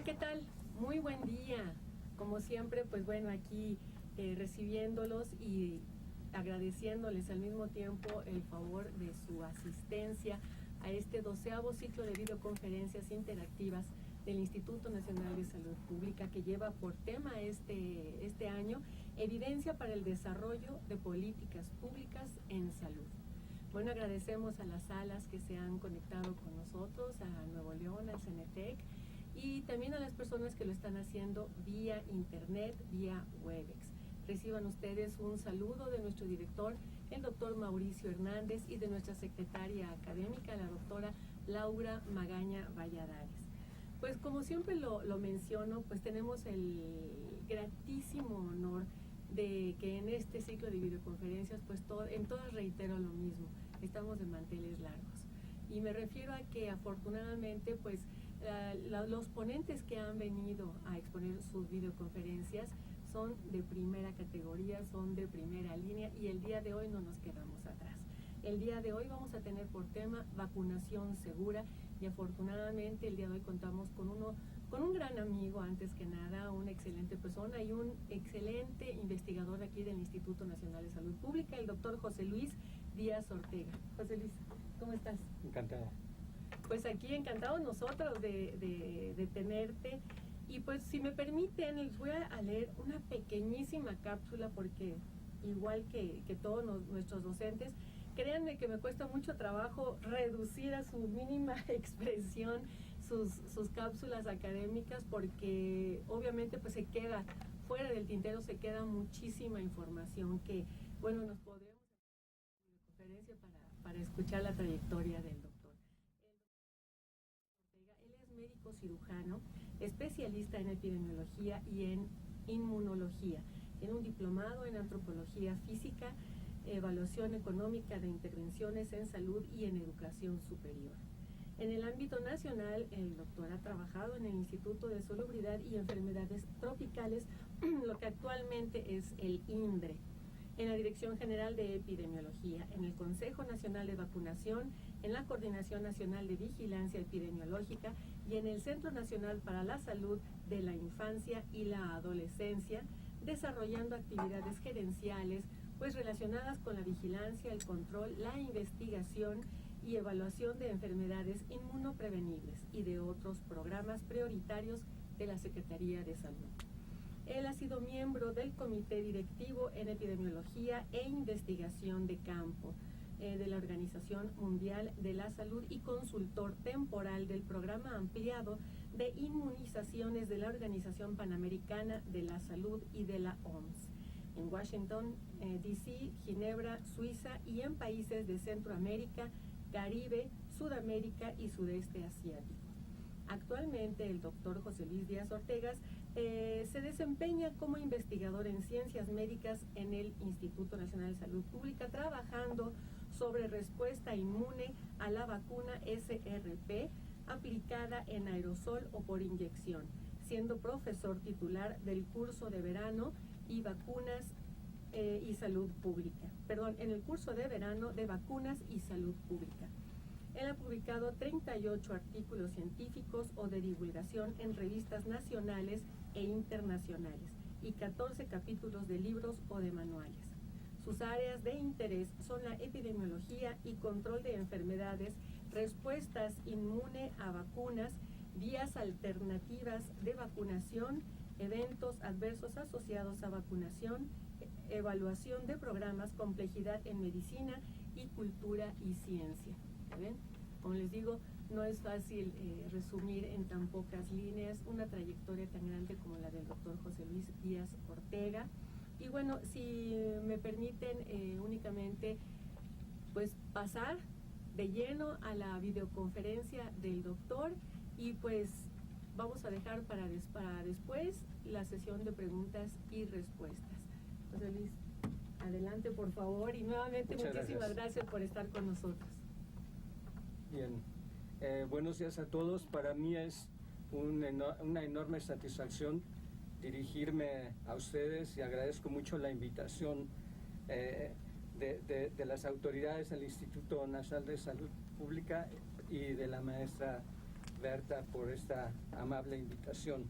Hola, ¿qué tal? Muy buen día. Como siempre, pues bueno, aquí recibiéndolos y agradeciéndoles al mismo tiempo el favor de su asistencia a este 12º ciclo de videoconferencias interactivas del Instituto Nacional de Salud Pública, que lleva por tema este año Evidencia para el Desarrollo de Políticas Públicas en Salud. Bueno, agradecemos a las salas que se han conectado con nosotros, a Nuevo León, al Cenetec, y también a las personas que lo están haciendo vía internet, vía Webex. Reciban ustedes un saludo de nuestro director, el doctor Mauricio Hernández, y de nuestra secretaria académica, la doctora Laura Magaña Valladares. Pues como siempre lo menciono, pues tenemos el gratísimo honor de que en este ciclo de videoconferencias, pues en todas reitero lo mismo, estamos de manteles largos. Y me refiero a que afortunadamente, pues los ponentes que han venido a exponer sus videoconferencias son de primera categoría, son de primera línea, y el día de hoy no nos quedamos atrás. El día de hoy vamos a tener por tema vacunación segura, y afortunadamente el día de hoy contamos con un gran amigo, antes que nada, una excelente persona y un excelente investigador aquí del Instituto Nacional de Salud Pública, el doctor José Luis Díaz Ortega. José Luis, ¿cómo estás? Encantado. Pues aquí encantados nosotros de tenerte. Y pues si me permiten, les voy a leer una pequeñísima cápsula, porque igual que todos nuestros docentes, créanme que me cuesta mucho trabajo reducir a su mínima expresión sus cápsulas académicas, porque obviamente pues se queda fuera del tintero, se queda muchísima información que, bueno, nos podremos en la conferencia para escuchar la trayectoria del doctor. El doctor Ortega, él es médico cirujano, especialista en epidemiología y en inmunología. Tiene un diplomado en antropología física, evaluación económica de intervenciones en salud y en educación superior. En el ámbito nacional, el doctor ha trabajado en el Instituto de Salubridad y Enfermedades Tropicales, lo que actualmente es el INDRE, en la Dirección General de Epidemiología, en el Consejo Nacional de Vacunación, en la Coordinación Nacional de Vigilancia Epidemiológica y en el Centro Nacional para la Salud de la Infancia y la Adolescencia, desarrollando actividades gerenciales pues relacionadas con la vigilancia, el control, la investigación y evaluación de enfermedades inmunoprevenibles y de otros programas prioritarios de la Secretaría de Salud. Él ha sido miembro del Comité Directivo en Epidemiología e Investigación de Campo de la Organización Mundial de la Salud y consultor temporal del Programa Ampliado de Inmunizaciones de la Organización Panamericana de la Salud y de la OMS, en Washington, D.C., Ginebra, Suiza, y en países de Centroamérica, Caribe, Sudamérica y Sudeste Asiático. Actualmente el doctor José Luis Díaz Ortega se desempeña como investigador en ciencias médicas en el Instituto Nacional de Salud Pública, trabajando sobre respuesta inmune a la vacuna SRP aplicada en aerosol o por inyección, siendo profesor titular del curso de verano y vacunas y salud pública. En el curso de verano de vacunas y salud pública. Él ha publicado 38 artículos científicos o de divulgación en revistas nacionales e internacionales y 14 capítulos de libros o de manuales. Sus áreas de interés son la epidemiología y control de enfermedades, respuestas inmune a vacunas, vías alternativas de vacunación, eventos adversos asociados a vacunación, evaluación de programas, complejidad en medicina y cultura y ciencia. ¿Ven? Como les digo, no es fácil resumir en tan pocas líneas una trayectoria tan grande como la del doctor José Luis Díaz Ortega. Y bueno, si me permiten únicamente pues pasar de lleno a la videoconferencia del doctor, y pues vamos a dejar para después la sesión de preguntas y respuestas. José Luis, adelante por favor, y nuevamente muchísimas gracias por estar con nosotros. Bien, buenos días a todos. Para mí es una enorme satisfacción dirigirme a ustedes, y agradezco mucho la invitación de las autoridades del Instituto Nacional de Salud Pública y de la maestra Berta, por esta amable invitación.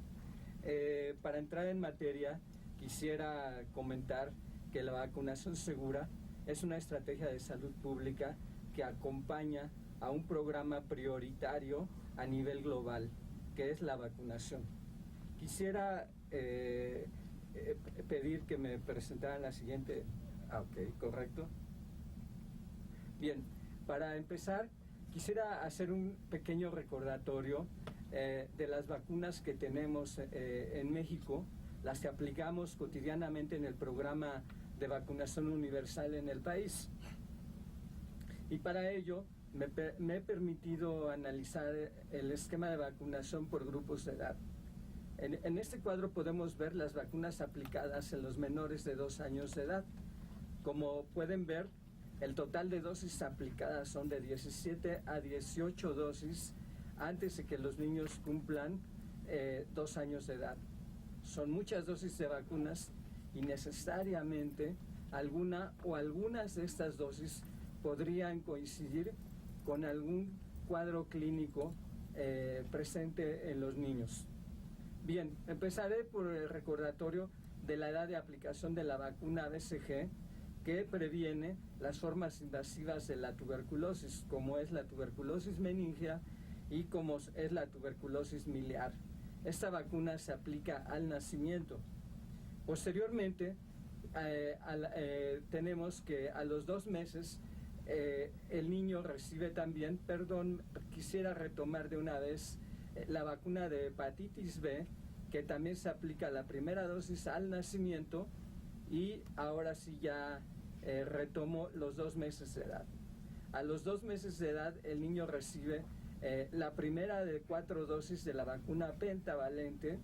Para entrar en materia, quisiera comentar que la vacunación segura es una estrategia de salud pública que acompaña a un programa prioritario a nivel global, que es la vacunación. Quisiera pedir que me presentaran la siguiente. Ok, correcto. Bien, para empezar, quisiera hacer un pequeño recordatorio de las vacunas que tenemos en México, las que aplicamos cotidianamente en el programa de vacunación universal en el país. Y para ello me he permitido analizar el esquema de vacunación por grupos de edad. En este cuadro podemos ver las vacunas aplicadas en los menores de 2 años de edad. Como pueden ver, el total de dosis aplicadas son de 17 a 18 dosis antes de que los niños cumplan 2 años de edad. Son muchas dosis de vacunas y necesariamente alguna o algunas de estas dosis podrían coincidir con algún cuadro clínico presente en los niños. Bien, empezaré por el recordatorio de la edad de aplicación de la vacuna BCG, que previene las formas invasivas de la tuberculosis, como es la tuberculosis meningia y como es la tuberculosis miliar. Esta vacuna se aplica al nacimiento. Posteriormente, tenemos que a los 2 meses el niño recibe también, quisiera retomar de una vez la vacuna de hepatitis B, que también se aplica la primera dosis al nacimiento, y ahora sí ya retomo los 2 meses de edad. A los 2 meses de edad el niño recibe la primera de 4 dosis de la vacuna pentavalente,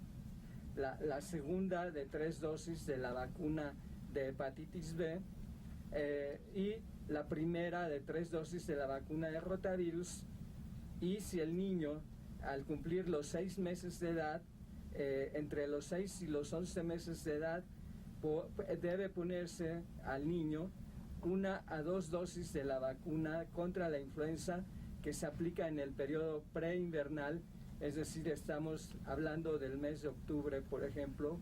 la segunda de 3 dosis de la vacuna de hepatitis B y la primera de 3 dosis de la vacuna de rotavirus. Y si el niño, al cumplir los 6 meses de edad, entre los 6 y los 11 meses de edad, debe ponerse al niño 1 a 2 dosis de la vacuna contra la influenza, que se aplica en el periodo preinvernal, es decir, estamos hablando del mes de octubre, por ejemplo,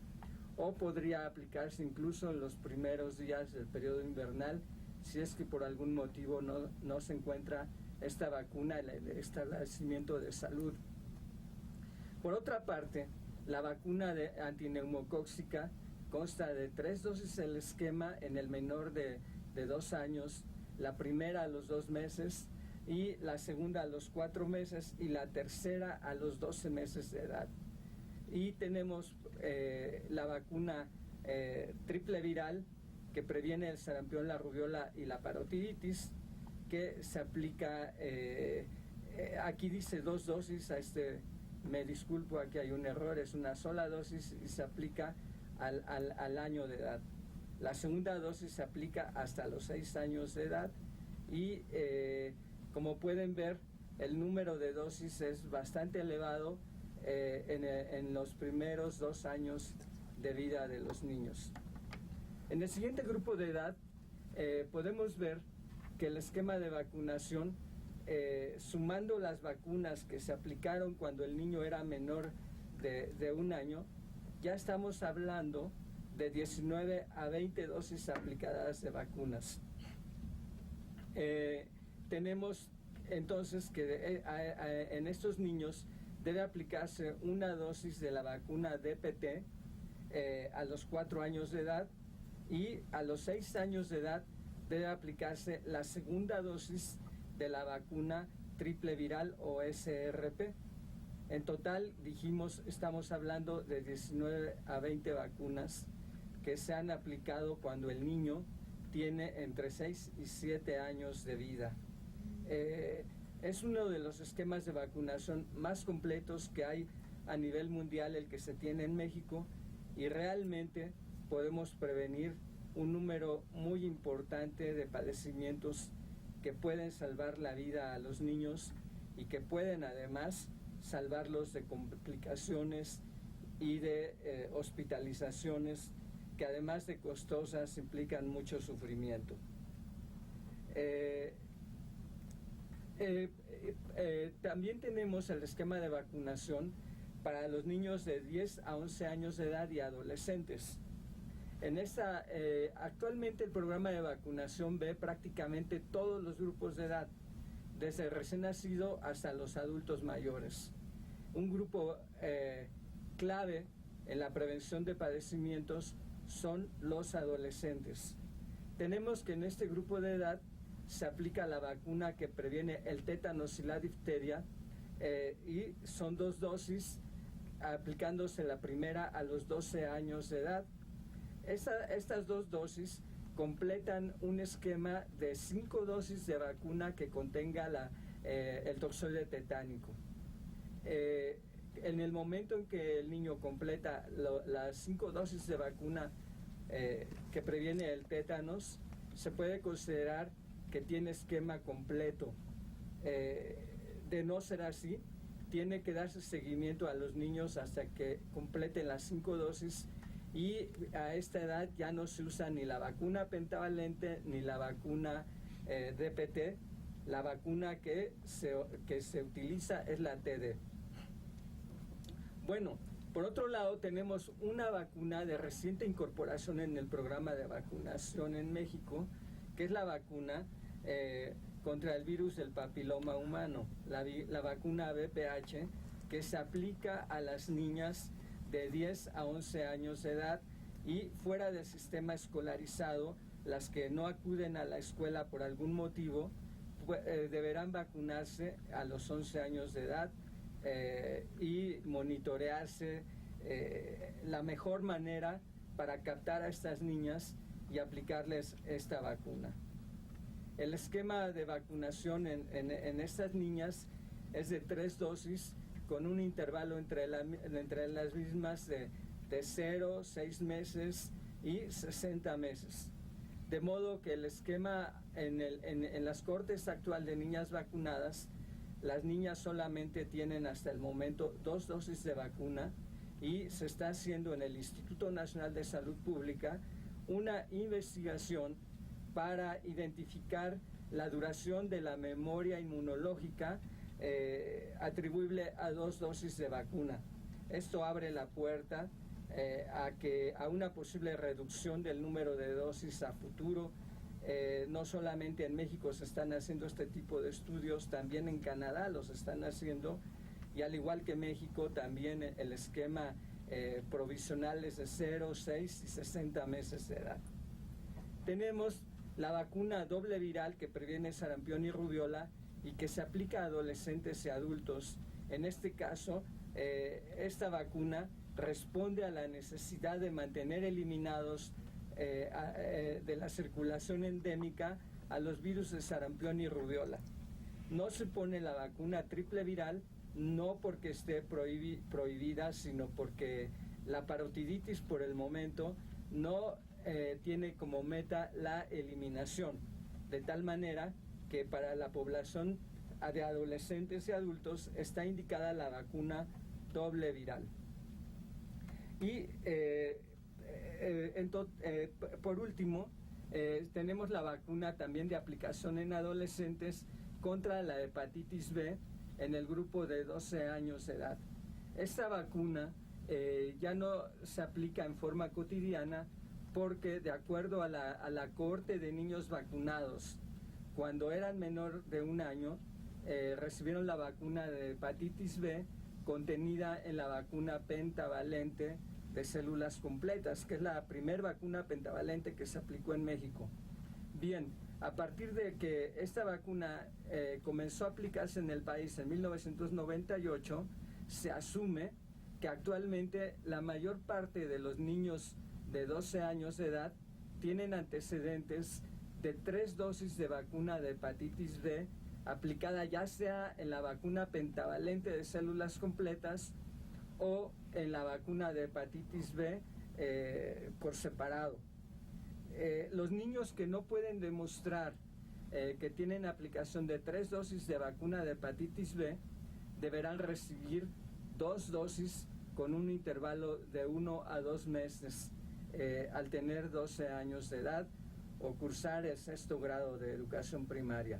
o podría aplicarse incluso en los primeros días del periodo invernal, si es que por algún motivo no se encuentra esta vacuna en el establecimiento de salud. Por otra parte, la vacuna de antineumocóxica consta de 3 dosis el esquema en el menor de 2 años, la primera a los 2 meses y la segunda a los 4 meses y la tercera a los 12 meses de edad. Y tenemos la vacuna triple viral, que previene el sarampión, la rubiola y la parotiditis, que se aplica, aquí dice 2 dosis, me disculpo, aquí hay un error, es una sola dosis y se aplica al año de edad. La segunda dosis se aplica hasta los 6 años de edad y como pueden ver, el número de dosis es bastante elevado en los primeros 2 años de vida de los niños. En el siguiente grupo de edad podemos ver que el esquema de vacunación, sumando las vacunas que se aplicaron cuando el niño era menor de 1 año, ya estamos hablando de 19 a 20 dosis aplicadas de vacunas. Tenemos entonces que en estos niños debe aplicarse 1 dosis de la vacuna DPT a los 4 años de edad, y a los 6 años de edad debe aplicarse la segunda dosis de la vacuna triple viral o SRP. En total, estamos hablando de 19 a 20 vacunas que se han aplicado cuando el niño tiene entre 6 y 7 años de vida. Es uno de los esquemas de vacunación más completos que hay a nivel mundial, el que se tiene en México, y realmente podemos prevenir un número muy importante de padecimientos que pueden salvar la vida a los niños y que pueden además salvarlos de complicaciones y de hospitalizaciones que, además de costosas, implican mucho sufrimiento. También tenemos el esquema de vacunación para los niños de 10 a 11 años de edad y adolescentes. Actualmente el programa de vacunación ve prácticamente todos los grupos de edad, desde el recién nacido hasta los adultos mayores. Un grupo clave en la prevención de padecimientos son los adolescentes. Tenemos que en este grupo de edad se aplica la vacuna que previene el tétanos y la difteria, y son 2 dosis, aplicándose la primera a los 12 años de edad. Estas 2 dosis completan un esquema de 5 dosis de vacuna que contenga el toxoide tetánico. En el momento en que el niño completa las 5 dosis de vacuna que previene el tétanos, se puede considerar que tiene esquema completo. De no ser así, tiene que darse seguimiento a los niños hasta que completen las 5 dosis, y a esta edad ya no se usa ni la vacuna pentavalente ni la vacuna DPT. La vacuna que se utiliza es la TD. Bueno, por otro lado tenemos una vacuna de reciente incorporación en el programa de vacunación en México, que es la vacuna contra el virus del papiloma humano, la vacuna VPH, que se aplica a las niñas de 10 a 11 años de edad y fuera del sistema escolarizado. Las que no acuden a la escuela por algún motivo deberán vacunarse a los 11 años de edad y monitorearse la mejor manera para captar a estas niñas y aplicarles esta vacuna. El esquema de vacunación en estas niñas es de 3 dosis, con un intervalo entre las mismas de 0, 6 meses y 60 meses. De modo que el esquema en las cohortes actual de niñas vacunadas, las niñas solamente tienen hasta el momento 2 dosis de vacuna, y se está haciendo en el Instituto Nacional de Salud Pública una investigación para identificar la duración de la memoria inmunológica atribuible a 2 dosis de vacuna. Esto abre la puerta a una posible reducción del número de dosis a futuro. No solamente en México se están haciendo este tipo de estudios, también en Canadá los están haciendo, y al igual que México, también el esquema provisional es de 0, 6 y 60 meses de edad. Tenemos la vacuna doble viral que previene sarampión y rubiola y que se aplica a adolescentes y adultos. En este caso, esta vacuna responde a la necesidad de mantener eliminados de la circulación endémica a los virus de sarampión y rubiola. No se pone la vacuna triple viral, no porque esté prohibida, sino porque la parotiditis por el momento no tiene como meta la eliminación, de tal manera que para la población de adolescentes y adultos está indicada la vacuna doble viral. Y por último, tenemos la vacuna también de aplicación en adolescentes contra la hepatitis B en el grupo de 12 años de edad. Esta vacuna ya no se aplica en forma cotidiana porque, de acuerdo a la cohorte de niños vacunados, cuando eran menor de 1 año, recibieron la vacuna de hepatitis B contenida en la vacuna pentavalente de células completas, que es la primera vacuna pentavalente que se aplicó en México. Bien, a partir de que esta vacuna comenzó a aplicarse en el país en 1998, se asume que actualmente la mayor parte de los niños de 12 años de edad tienen antecedentes de 3 dosis de vacuna de hepatitis B aplicada ya sea en la vacuna pentavalente de células completas o en la vacuna de hepatitis B por separado. Los niños que no pueden demostrar que tienen aplicación de 3 dosis de vacuna de hepatitis B deberán recibir 2 dosis con un intervalo de 1 a 2 meses al tener 12 años de edad o cursar el 6º grado de educación primaria.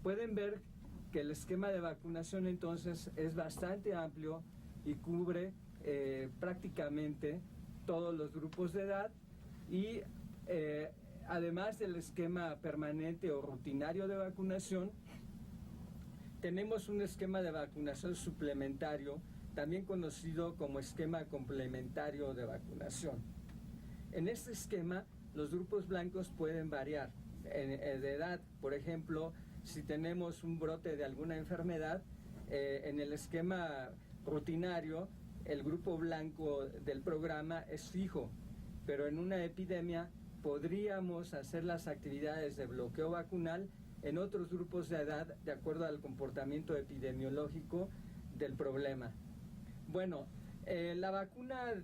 Pueden ver que el esquema de vacunación entonces es bastante amplio y cubre prácticamente todos los grupos de edad y además del esquema permanente o rutinario de vacunación, tenemos un esquema de vacunación suplementario, también conocido como esquema complementario de vacunación. En este esquema, los grupos blancos pueden variar de edad. Por ejemplo, si tenemos un brote de alguna enfermedad, en el esquema rutinario, el grupo blanco del programa es fijo, pero en una epidemia podríamos hacer las actividades de bloqueo vacunal en otros grupos de edad de acuerdo al comportamiento epidemiológico del problema. Bueno, la vacuna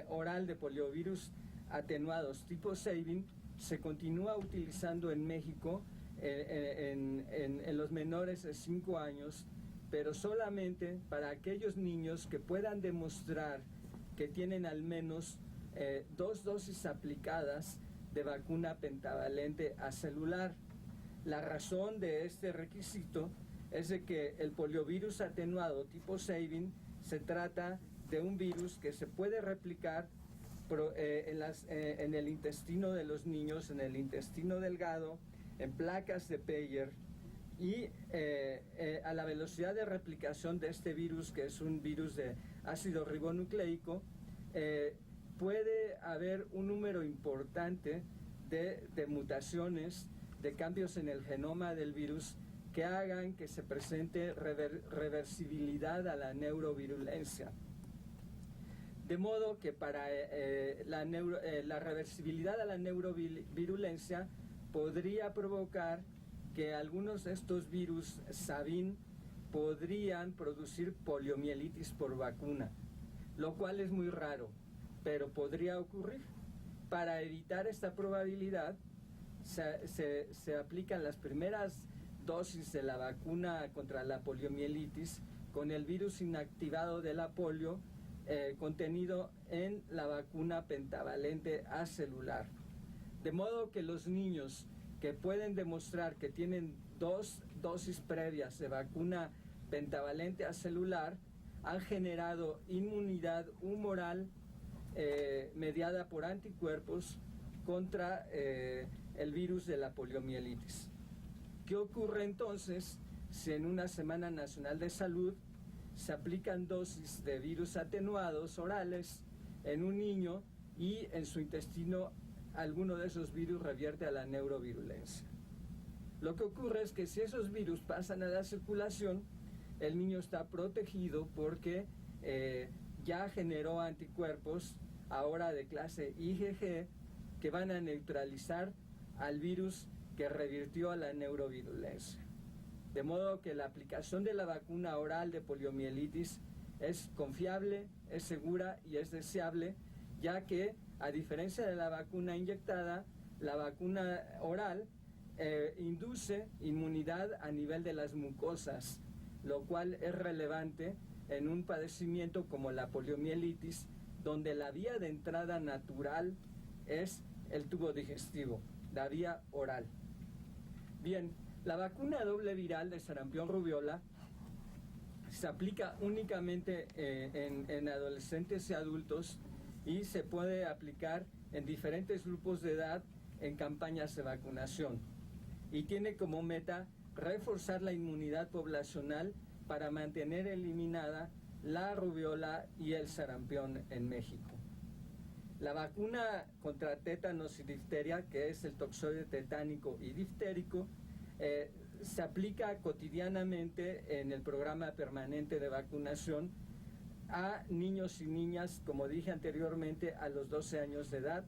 oral de poliovirus atenuados tipo Sabin se continúa utilizando en México en los menores de 5 años, pero solamente para aquellos niños que puedan demostrar que tienen al menos 2 dosis aplicadas de vacuna pentavalente acelular. La razón de este requisito es de que el poliovirus atenuado tipo Sabin se trata de un virus que se puede replicar en el intestino de los niños, en el intestino delgado, en placas de Peyer, y a la velocidad de replicación de este virus, que es un virus de ácido ribonucleico, puede haber un número importante de mutaciones, de cambios en el genoma del virus que hagan que se presente reversibilidad a la neurovirulencia. De modo que para la reversibilidad a la neurovirulencia podría provocar que algunos de estos virus Sabin podrían producir poliomielitis por vacuna, lo cual es muy raro, pero podría ocurrir. Para evitar esta probabilidad, se aplican las primeras dosis de la vacuna contra la poliomielitis con el virus inactivado de la polio contenido en la vacuna pentavalente acelular. De modo que los niños que pueden demostrar que tienen 2 dosis previas de vacuna pentavalente acelular han generado inmunidad humoral mediada por anticuerpos contra el virus de la poliomielitis. ¿Qué ocurre entonces si en una Semana Nacional de Salud se aplican dosis de virus atenuados orales en un niño y en su intestino alguno de esos virus revierte a la neurovirulencia? Lo que ocurre es que si esos virus pasan a la circulación, el niño está protegido porque ya generó anticuerpos ahora de clase IgG que van a neutralizar al virus que revirtió a la neurovirulencia. De modo que la aplicación de la vacuna oral de poliomielitis es confiable, es segura y es deseable, ya que a diferencia de la vacuna inyectada, la vacuna oral induce inmunidad a nivel de las mucosas, lo cual es relevante en un padecimiento como la poliomielitis, donde la vía de entrada natural es el tubo digestivo, la vía oral. Bien, la vacuna doble viral de sarampión rubiola se aplica únicamente en adolescentes y adultos y se puede aplicar en diferentes grupos de edad en campañas de vacunación. Y tiene como meta reforzar la inmunidad poblacional para mantener eliminada la rubiola y el sarampión en México. La vacuna contra tétanos y difteria, que es el toxoide tetánico y diftérico, se aplica cotidianamente en el programa permanente de vacunación a niños y niñas, como dije anteriormente, a los 12 años de edad,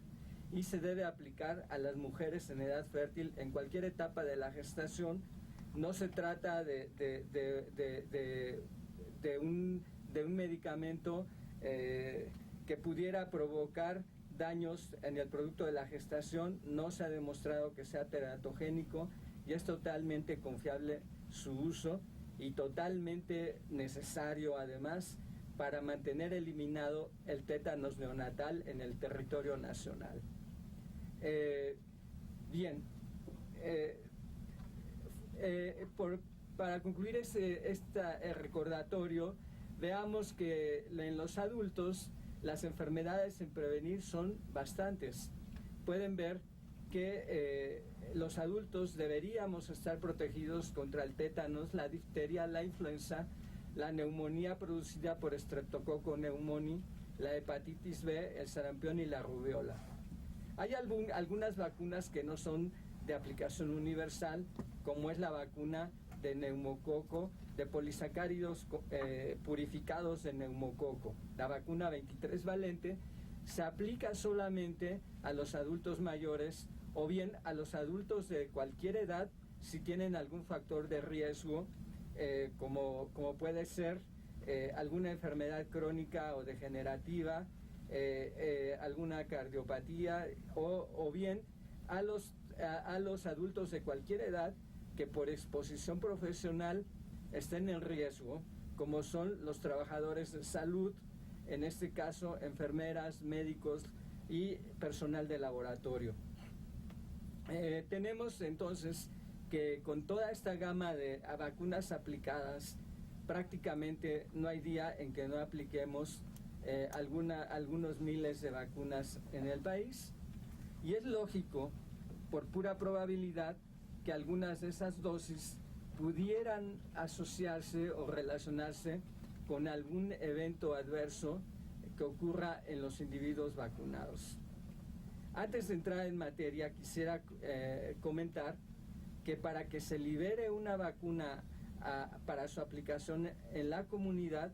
y se debe aplicar a las mujeres en edad fértil en cualquier etapa de la gestación. No se trata de un medicamento que pudiera provocar daños en el producto de la gestación. No se ha demostrado que sea teratogénico y es totalmente confiable su uso y totalmente necesario además para mantener eliminado el tétanos neonatal en el territorio nacional. Bien, para concluir este recordatorio, veamos que en los adultos las enfermedades sin prevenir son bastantes. Pueden ver que los adultos deberíamos estar protegidos contra el tétanos, la difteria, la influenza, la neumonía producida por Streptococcus pneumoniae, la hepatitis B, el sarampión y la rubiola. Hay algunas vacunas que no son de aplicación universal, como es la vacuna de neumococo, de polisacáridos purificados de neumococo. La vacuna 23 valente se aplica solamente a los adultos mayores o bien a los adultos de cualquier edad si tienen algún factor de riesgo, como puede ser alguna enfermedad crónica o degenerativa, alguna cardiopatía o bien a los adultos de cualquier edad que por exposición profesional estén en riesgo, como son los trabajadores de salud, en este caso enfermeras, médicos y personal de laboratorio. Tenemos entonces que con toda esta gama de vacunas aplicadas, prácticamente no hay día en que no apliquemos algunos miles de vacunas en el país, y es lógico, por pura probabilidad, que algunas de esas dosis pudieran asociarse o relacionarse con algún evento adverso que ocurra en los individuos vacunados. Antes de entrar en materia, quisiera comentar que para que se libere una vacuna para su aplicación en la comunidad,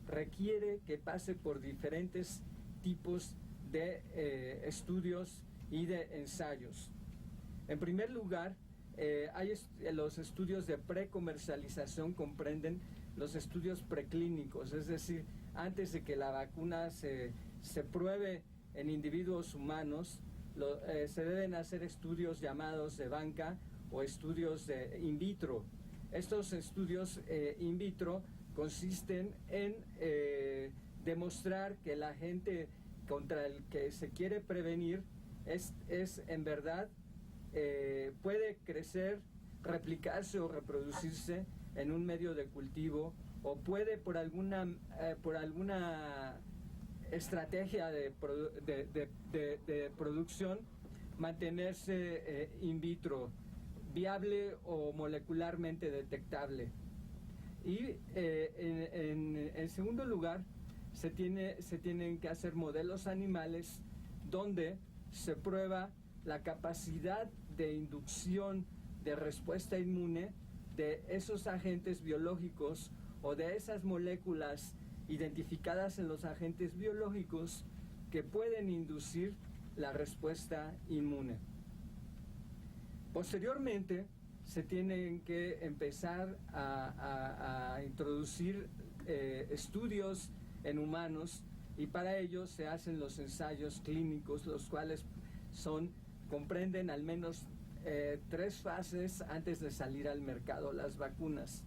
requiere que pase por diferentes tipos de estudios y de ensayos. En primer lugar, los estudios de precomercialización comprenden los estudios preclínicos, es decir, antes de que la vacuna se pruebe en individuos humanos, se deben hacer estudios llamados de banca o estudios de in vitro. Estos estudios in vitro consisten en demostrar que el agente contra el que se quiere prevenir es en verdad puede crecer, replicarse o reproducirse en un medio de cultivo, o puede por alguna estrategia de producción mantenerse in vitro, viable o molecularmente detectable. Y en segundo lugar, se tienen que hacer modelos animales donde se prueba la capacidad de inducción de respuesta inmune de esos agentes biológicos o de esas moléculas identificadas en los agentes biológicos que pueden inducir la respuesta inmune. Posteriormente, se tienen que empezar a introducir estudios en humanos, y para ello se hacen los ensayos clínicos, los cuales comprenden al menos 3 fases antes de salir al mercado las vacunas.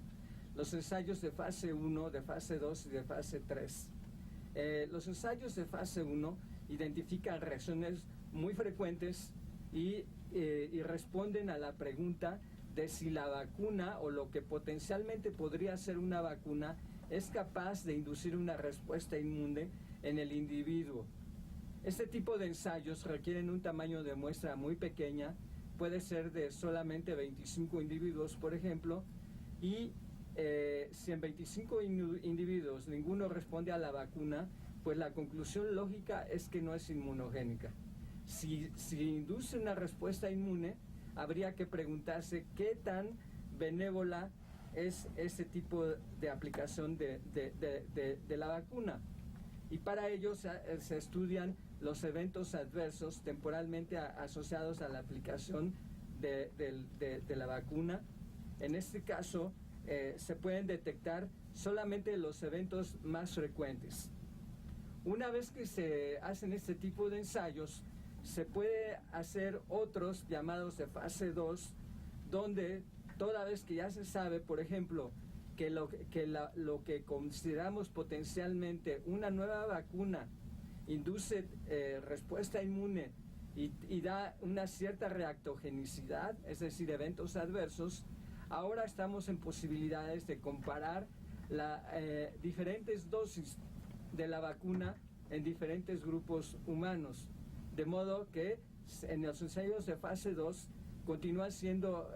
Los ensayos de fase 1, de fase 2 y de fase 3. Los ensayos de fase 1 identifican reacciones muy frecuentes y responden a la pregunta de si la vacuna o lo que potencialmente podría ser una vacuna es capaz de inducir una respuesta inmune en el individuo. Este tipo de ensayos requieren un tamaño de muestra muy pequeña, puede ser de solamente 25 individuos, por ejemplo, y si en 25 individuos ninguno responde a la vacuna, pues la conclusión lógica es que no es inmunogénica. Si induce una respuesta inmune, habría que preguntarse qué tan benévola es ese tipo de aplicación de la vacuna. Y para ello se estudian los eventos adversos temporalmente asociados a la aplicación de la vacuna. En este caso, se pueden detectar solamente los eventos más frecuentes. Una vez que se hacen este tipo de ensayos, se puede hacer otros llamados de fase 2, donde toda vez que ya se sabe, por ejemplo, que lo que consideramos potencialmente una nueva vacuna induce respuesta inmune y da una cierta reactogenicidad, es decir, eventos adversos, ahora estamos en posibilidades de comparar diferentes dosis de la vacuna en diferentes grupos humanos, de modo que en los ensayos de fase 2 continúan siendo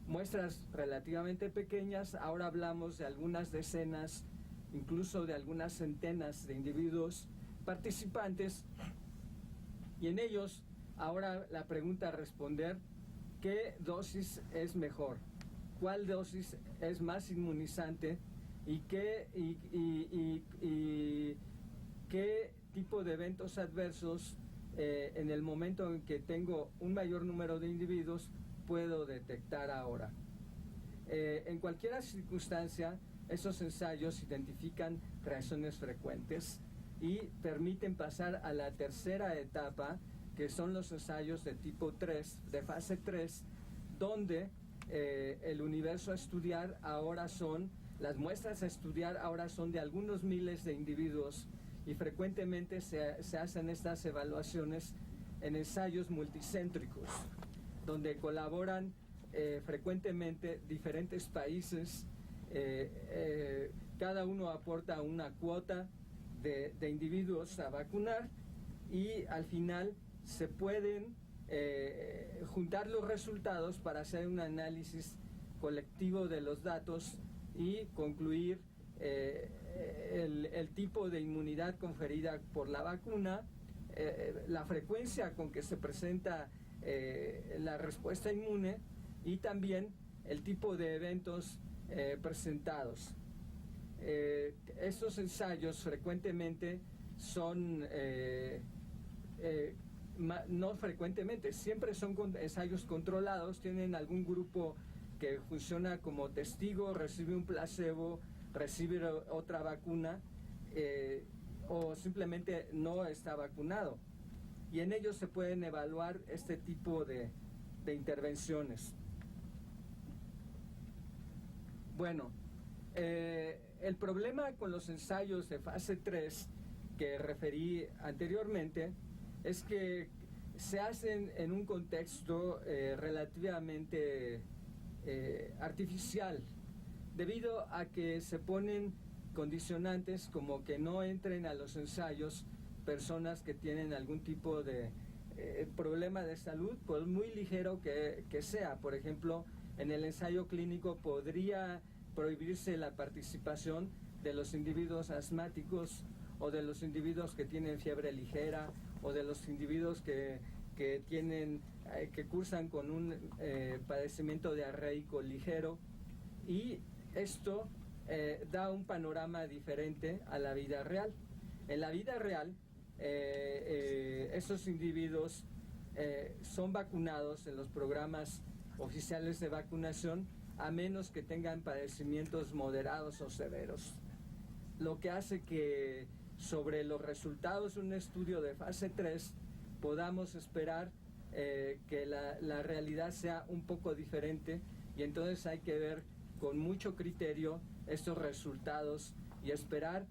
muestras relativamente pequeñas. Ahora hablamos de algunas decenas, incluso de algunas centenas de individuos participantes, y en ellos ahora la pregunta a responder: ¿qué dosis es mejor? ¿Cuál dosis es más inmunizante? ¿Y qué tipo de eventos adversos en el momento en que tengo un mayor número de individuos puedo detectar ahora? En cualquier circunstancia, esos ensayos identifican reacciones frecuentes y permiten pasar a la tercera etapa, que son los ensayos de tipo 3, de fase 3, donde el universo a estudiar ahora son, las muestras a estudiar ahora son de algunos miles de individuos, y frecuentemente se hacen estas evaluaciones en ensayos multicéntricos, donde colaboran frecuentemente diferentes países. Cada uno aporta una cuota de individuos a vacunar, y al final se pueden juntar los resultados para hacer un análisis colectivo de los datos y concluir el tipo de inmunidad conferida por la vacuna, la frecuencia con que se presenta la respuesta inmune, y también el tipo de eventos presentados. Estos ensayos frecuentemente son, no frecuentemente, siempre son ensayos controlados, tienen algún grupo que funciona como testigo, recibe un placebo, recibe otra vacuna, o simplemente no está vacunado. Y en ellos se pueden evaluar este tipo de intervenciones. Bueno, el problema con los ensayos de fase 3 que referí anteriormente es que se hacen en un contexto relativamente artificial, debido a que se ponen condicionantes como que no entren a los ensayos personas que tienen algún tipo de problema de salud, por muy ligero que sea. Por ejemplo, en el ensayo clínico podría prohibirse la participación de los individuos asmáticos, o de los individuos que tienen fiebre ligera, o de los individuos que cursan con un padecimiento diarreico ligero, y esto da un panorama diferente a la vida real. En la vida real, esos individuos son vacunados en los programas oficiales de vacunación, a menos que tengan padecimientos moderados o severos, lo que hace que sobre los resultados de un estudio de fase 3 podamos esperar que la realidad sea un poco diferente, y entonces hay que ver con mucho criterio estos resultados y esperar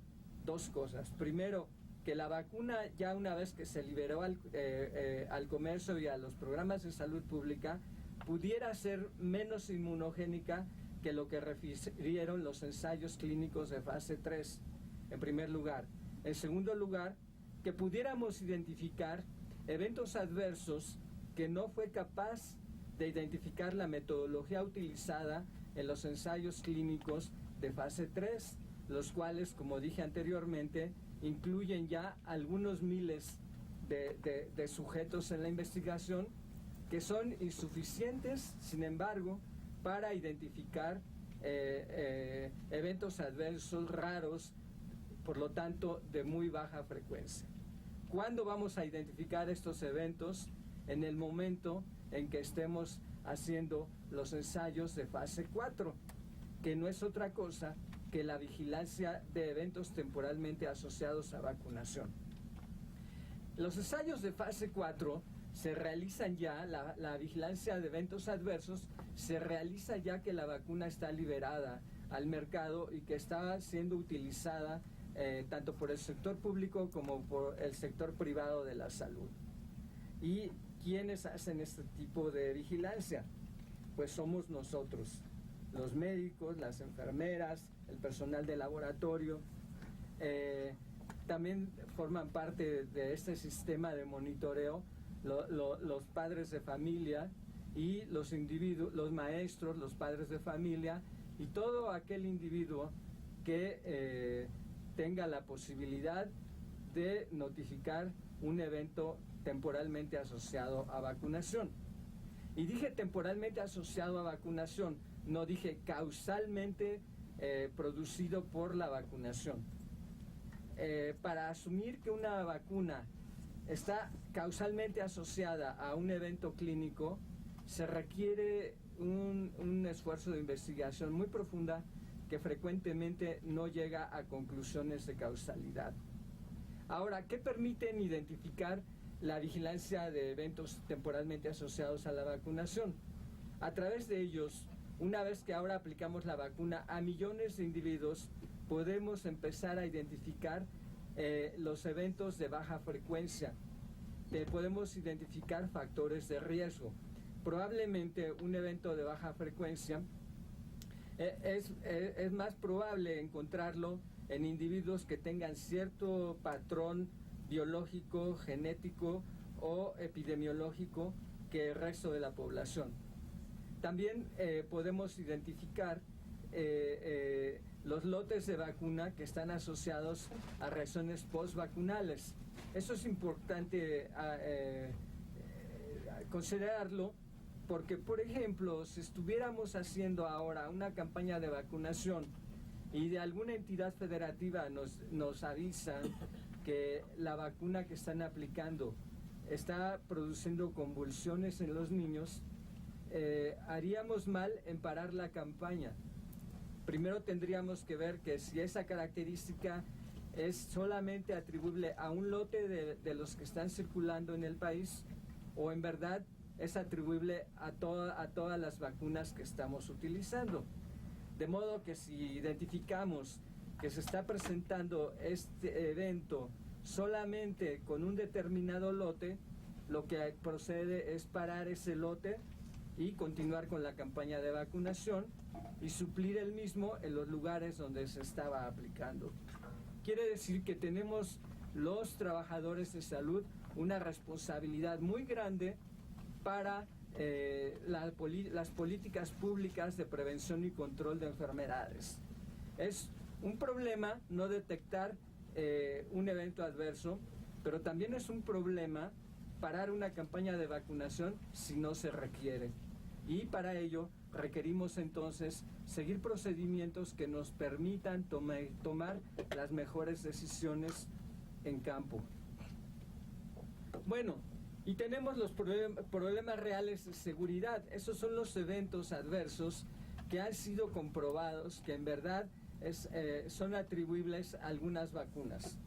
dos cosas. Primero, que la vacuna, ya una vez que se liberó al comercio y a los programas de salud pública, pudiera ser menos inmunogénica que lo que refirieron los ensayos clínicos de fase 3, en primer lugar. En segundo lugar, que pudiéramos identificar eventos adversos que no fue capaz de identificar la metodología utilizada en los ensayos clínicos de fase 3, los cuales, como dije anteriormente, incluyen ya algunos miles de sujetos en la investigación, que son insuficientes, sin embargo, para identificar eventos adversos raros, por lo tanto, de muy baja frecuencia. ¿Cuándo vamos a identificar estos eventos? En el momento en que estemos haciendo los ensayos de fase 4, que no es otra cosa que la vigilancia de eventos temporalmente asociados a vacunación. Los ensayos de fase 4 se realizan ya, la vigilancia de eventos adversos se realiza ya que la vacuna está liberada al mercado y que está siendo utilizada tanto por el sector público como por el sector privado de la salud. ¿Y quiénes hacen este tipo de vigilancia? Pues somos nosotros, los médicos, las enfermeras, el personal de laboratorio. También forman parte de este sistema de monitoreo los padres de familia y los individuos, los maestros, los padres de familia y todo aquel individuo que tenga la posibilidad de notificar un evento temporalmente asociado a vacunación. Y dije temporalmente asociado a vacunación, no dije causalmente producido por la vacunación. Para asumir que una vacuna está causalmente asociada a un evento clínico, se requiere un esfuerzo de investigación muy profunda que frecuentemente no llega a conclusiones de causalidad. Ahora, ¿qué permiten identificar la vigilancia de eventos temporalmente asociados a la vacunación? A través de ellos, una vez que ahora aplicamos la vacuna a millones de individuos, podemos empezar a identificar los eventos de baja frecuencia. Podemos identificar factores de riesgo. Probablemente un evento de baja frecuencia es más probable encontrarlo en individuos que tengan cierto patrón biológico, genético o epidemiológico que el resto de la población. También podemos identificar los lotes de vacuna que están asociados a reacciones postvacunales. Eso es importante considerarlo porque, por ejemplo, si estuviéramos haciendo ahora una campaña de vacunación y de alguna entidad federativa nos avisan que la vacuna que están aplicando está produciendo convulsiones en los niños, haríamos mal en parar la campaña. Primero tendríamos que ver que si esa característica es solamente atribuible a un lote de los que están circulando en el país o en verdad es atribuible a todas las vacunas que estamos utilizando. De modo que si identificamos que se está presentando este evento solamente con un determinado lote, lo que procede es parar ese lote y continuar con la campaña de vacunación y suplir el mismo en los lugares donde se estaba aplicando. Quiere decir que tenemos los trabajadores de salud una responsabilidad muy grande para las políticas públicas de prevención y control de enfermedades. Es un problema no detectar un evento adverso, pero también es un problema parar una campaña de vacunación si no se requiere. Y para ello requerimos entonces seguir procedimientos que nos permitan tomar las mejores decisiones en campo. Bueno, y tenemos los problemas reales de seguridad. Esos son los eventos adversos que han sido comprobados que en verdad son atribuibles a algunas vacunas.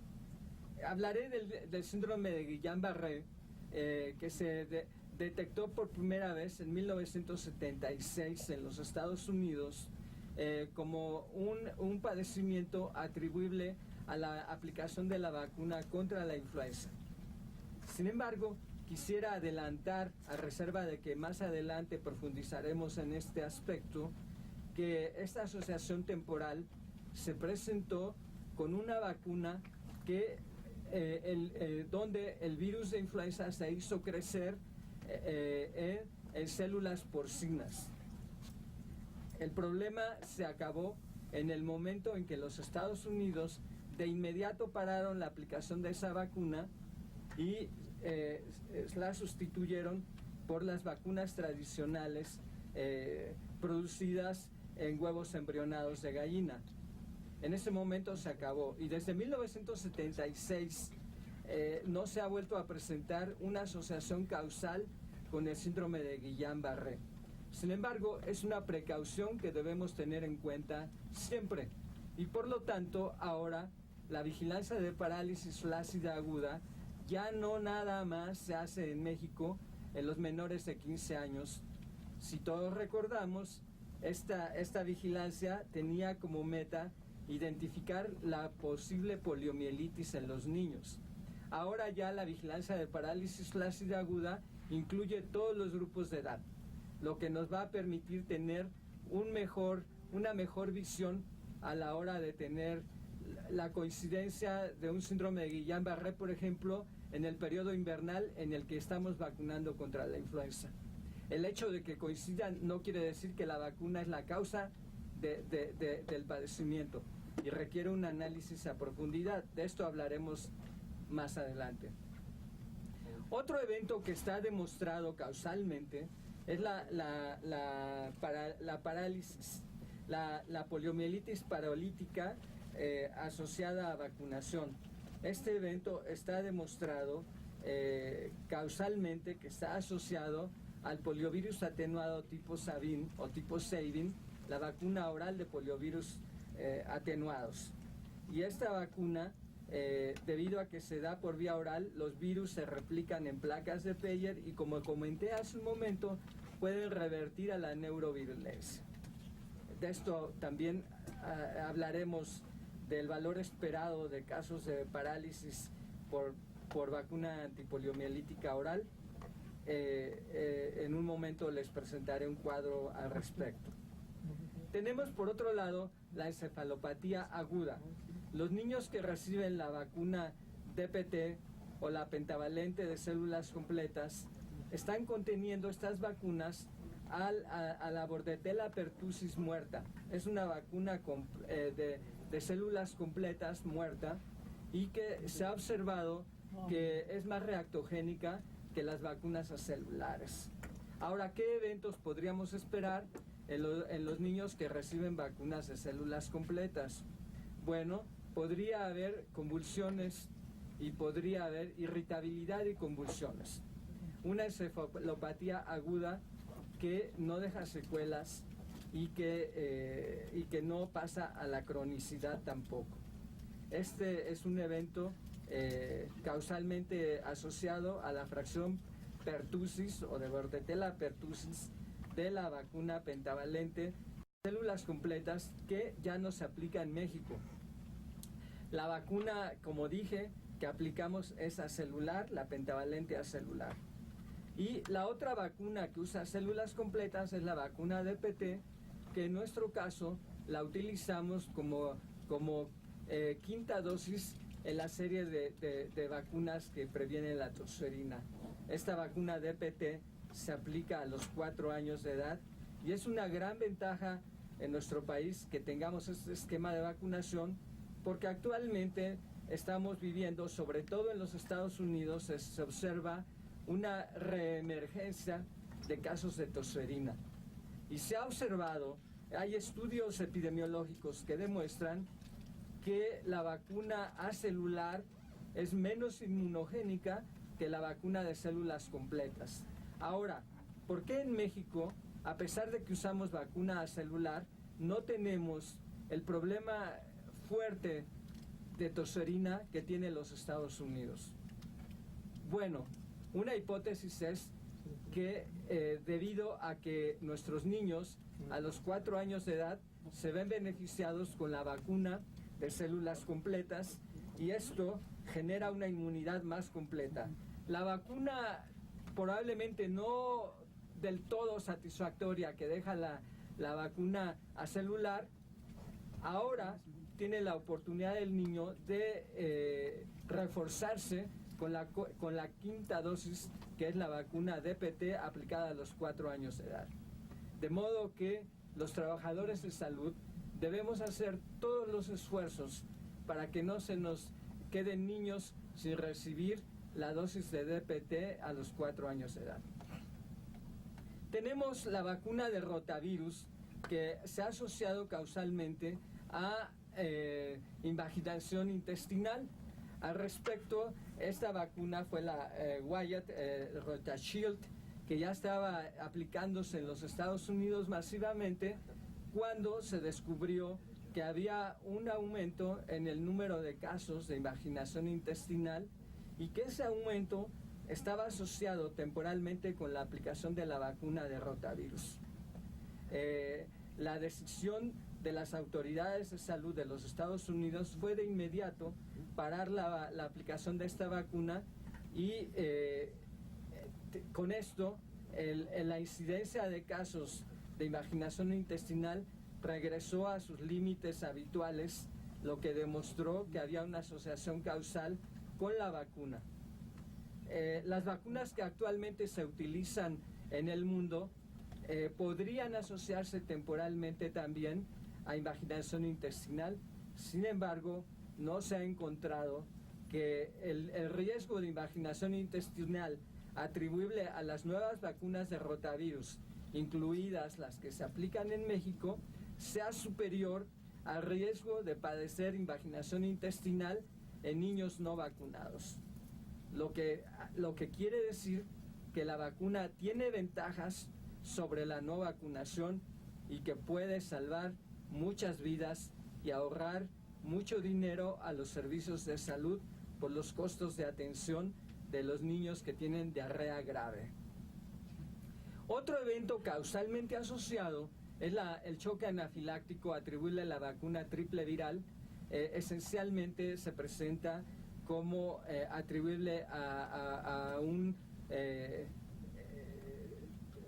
Hablaré del síndrome de Guillain-Barré, que se detectó por primera vez en 1976 en los Estados Unidos como un padecimiento atribuible a la aplicación de la vacuna contra la influenza. Sin embargo, quisiera adelantar, a reserva de que más adelante profundizaremos en este aspecto, que esta asociación temporal se presentó con una vacuna que donde el virus de influenza se hizo crecer en células porcinas. El problema se acabó en el momento en que los Estados Unidos de inmediato pararon la aplicación de esa vacuna y la sustituyeron por las vacunas tradicionales producidas en huevos embrionados de gallina. En ese momento se acabó y desde 1976 no se ha vuelto a presentar una asociación causal con el síndrome de Guillain-Barré. Sin embargo, es una precaución que debemos tener en cuenta siempre y por lo tanto ahora la vigilancia de parálisis flácida aguda ya no nada más se hace en México en los menores de 15 años. Si todos recordamos, esta vigilancia tenía como meta identificar la posible poliomielitis en los niños. Ahora ya la vigilancia de parálisis flácida aguda incluye todos los grupos de edad, lo que nos va a permitir tener una mejor visión a la hora de tener la coincidencia de un síndrome de Guillain-Barré, por ejemplo, en el periodo invernal en el que estamos vacunando contra la influenza. El hecho de que coincidan no quiere decir que la vacuna es la causa del padecimiento y requiere un análisis a profundidad. De esto hablaremos más adelante. Otro evento que está demostrado causalmente es la parálisis, la poliomielitis paralítica asociada a vacunación. Este evento está demostrado causalmente que está asociado al poliovirus atenuado tipo Sabin o tipo Sabin, la vacuna oral de poliovirus atenuados. Y esta vacuna, debido a que se da por vía oral, los virus se replican en placas de Peyer y, como comenté hace un momento, pueden revertir a la neurovirulencia. De esto también hablaremos del valor esperado de casos de parálisis por vacuna antipoliomielítica oral. En un momento les presentaré un cuadro al respecto. Tenemos por otro lado la encefalopatía aguda. Los niños que reciben la vacuna DPT o la pentavalente de células completas están conteniendo estas vacunas a la Bordetella pertussis muerta. Es una vacuna de células completas muerta y que se ha observado que es más reactogénica que las vacunas acelulares. Ahora, ¿qué eventos podríamos esperar en los niños que reciben vacunas de células completas? Bueno, podría haber convulsiones y podría haber irritabilidad y convulsiones. Una encefalopatía aguda que no deja secuelas y que no pasa a la cronicidad tampoco. Este es un evento causalmente asociado a la fracción pertussis o de Bordetella pertussis de la vacuna pentavalente, células completas, que ya no se aplica en México. La vacuna, como dije, que aplicamos es acelular, la pentavalente acelular. Y la otra vacuna que usa células completas es la vacuna DPT, que en nuestro caso la utilizamos como quinta dosis en la serie de vacunas que previenen la tosferina. Esta vacuna DPT se aplica a los 4 años de edad y es una gran ventaja en nuestro país que tengamos este esquema de vacunación, porque actualmente estamos viviendo, sobre todo en los Estados Unidos, se observa una reemergencia de casos de tosferina. Y se ha observado, hay estudios epidemiológicos que demuestran que la vacuna acelular es menos inmunogénica que la vacuna de células completas. Ahora, ¿por qué en México, a pesar de que usamos vacuna acelular, no tenemos el problema fuerte de tosferina que tiene los Estados Unidos? Bueno, una hipótesis es que debido a que nuestros niños a los 4 años de edad se ven beneficiados con la vacuna de células completas y esto genera una inmunidad más completa. La vacuna probablemente no del todo satisfactoria que deja la vacuna acelular, ahora tiene la oportunidad del niño de reforzarse con la quinta dosis, que es la vacuna DPT aplicada a los 4 años de edad. De modo que los trabajadores de salud debemos hacer todos los esfuerzos para que no se nos queden niños sin recibir la dosis de DPT a los 4 años de edad. Tenemos la vacuna de rotavirus, que se ha asociado causalmente a invaginación intestinal. Al respecto, esta vacuna fue la Wyatt Rotashield, que ya estaba aplicándose en los Estados Unidos masivamente cuando se descubrió que había un aumento en el número de casos de invaginación intestinal y que ese aumento estaba asociado temporalmente con la aplicación de la vacuna de rotavirus. La decisión de las autoridades de salud de los Estados Unidos fue de inmediato parar la aplicación de esta vacuna y con esto la incidencia de casos de invaginación intestinal regresó a sus límites habituales, lo que demostró que había una asociación causal con la vacuna. Las vacunas que actualmente se utilizan en el mundo podrían asociarse temporalmente también a invaginación intestinal. Sin embargo, no se ha encontrado que el riesgo de invaginación intestinal atribuible a las nuevas vacunas de rotavirus, incluidas las que se aplican en México, sea superior al riesgo de padecer invaginación intestinal en niños no vacunados. Lo que quiere decir que la vacuna tiene ventajas sobre la no vacunación y que puede salvar muchas vidas y ahorrar mucho dinero a los servicios de salud por los costos de atención de los niños que tienen diarrea grave. Otro evento causalmente asociado es el choque anafiláctico atribuible a la vacuna triple viral. Esencialmente se presenta como atribuible a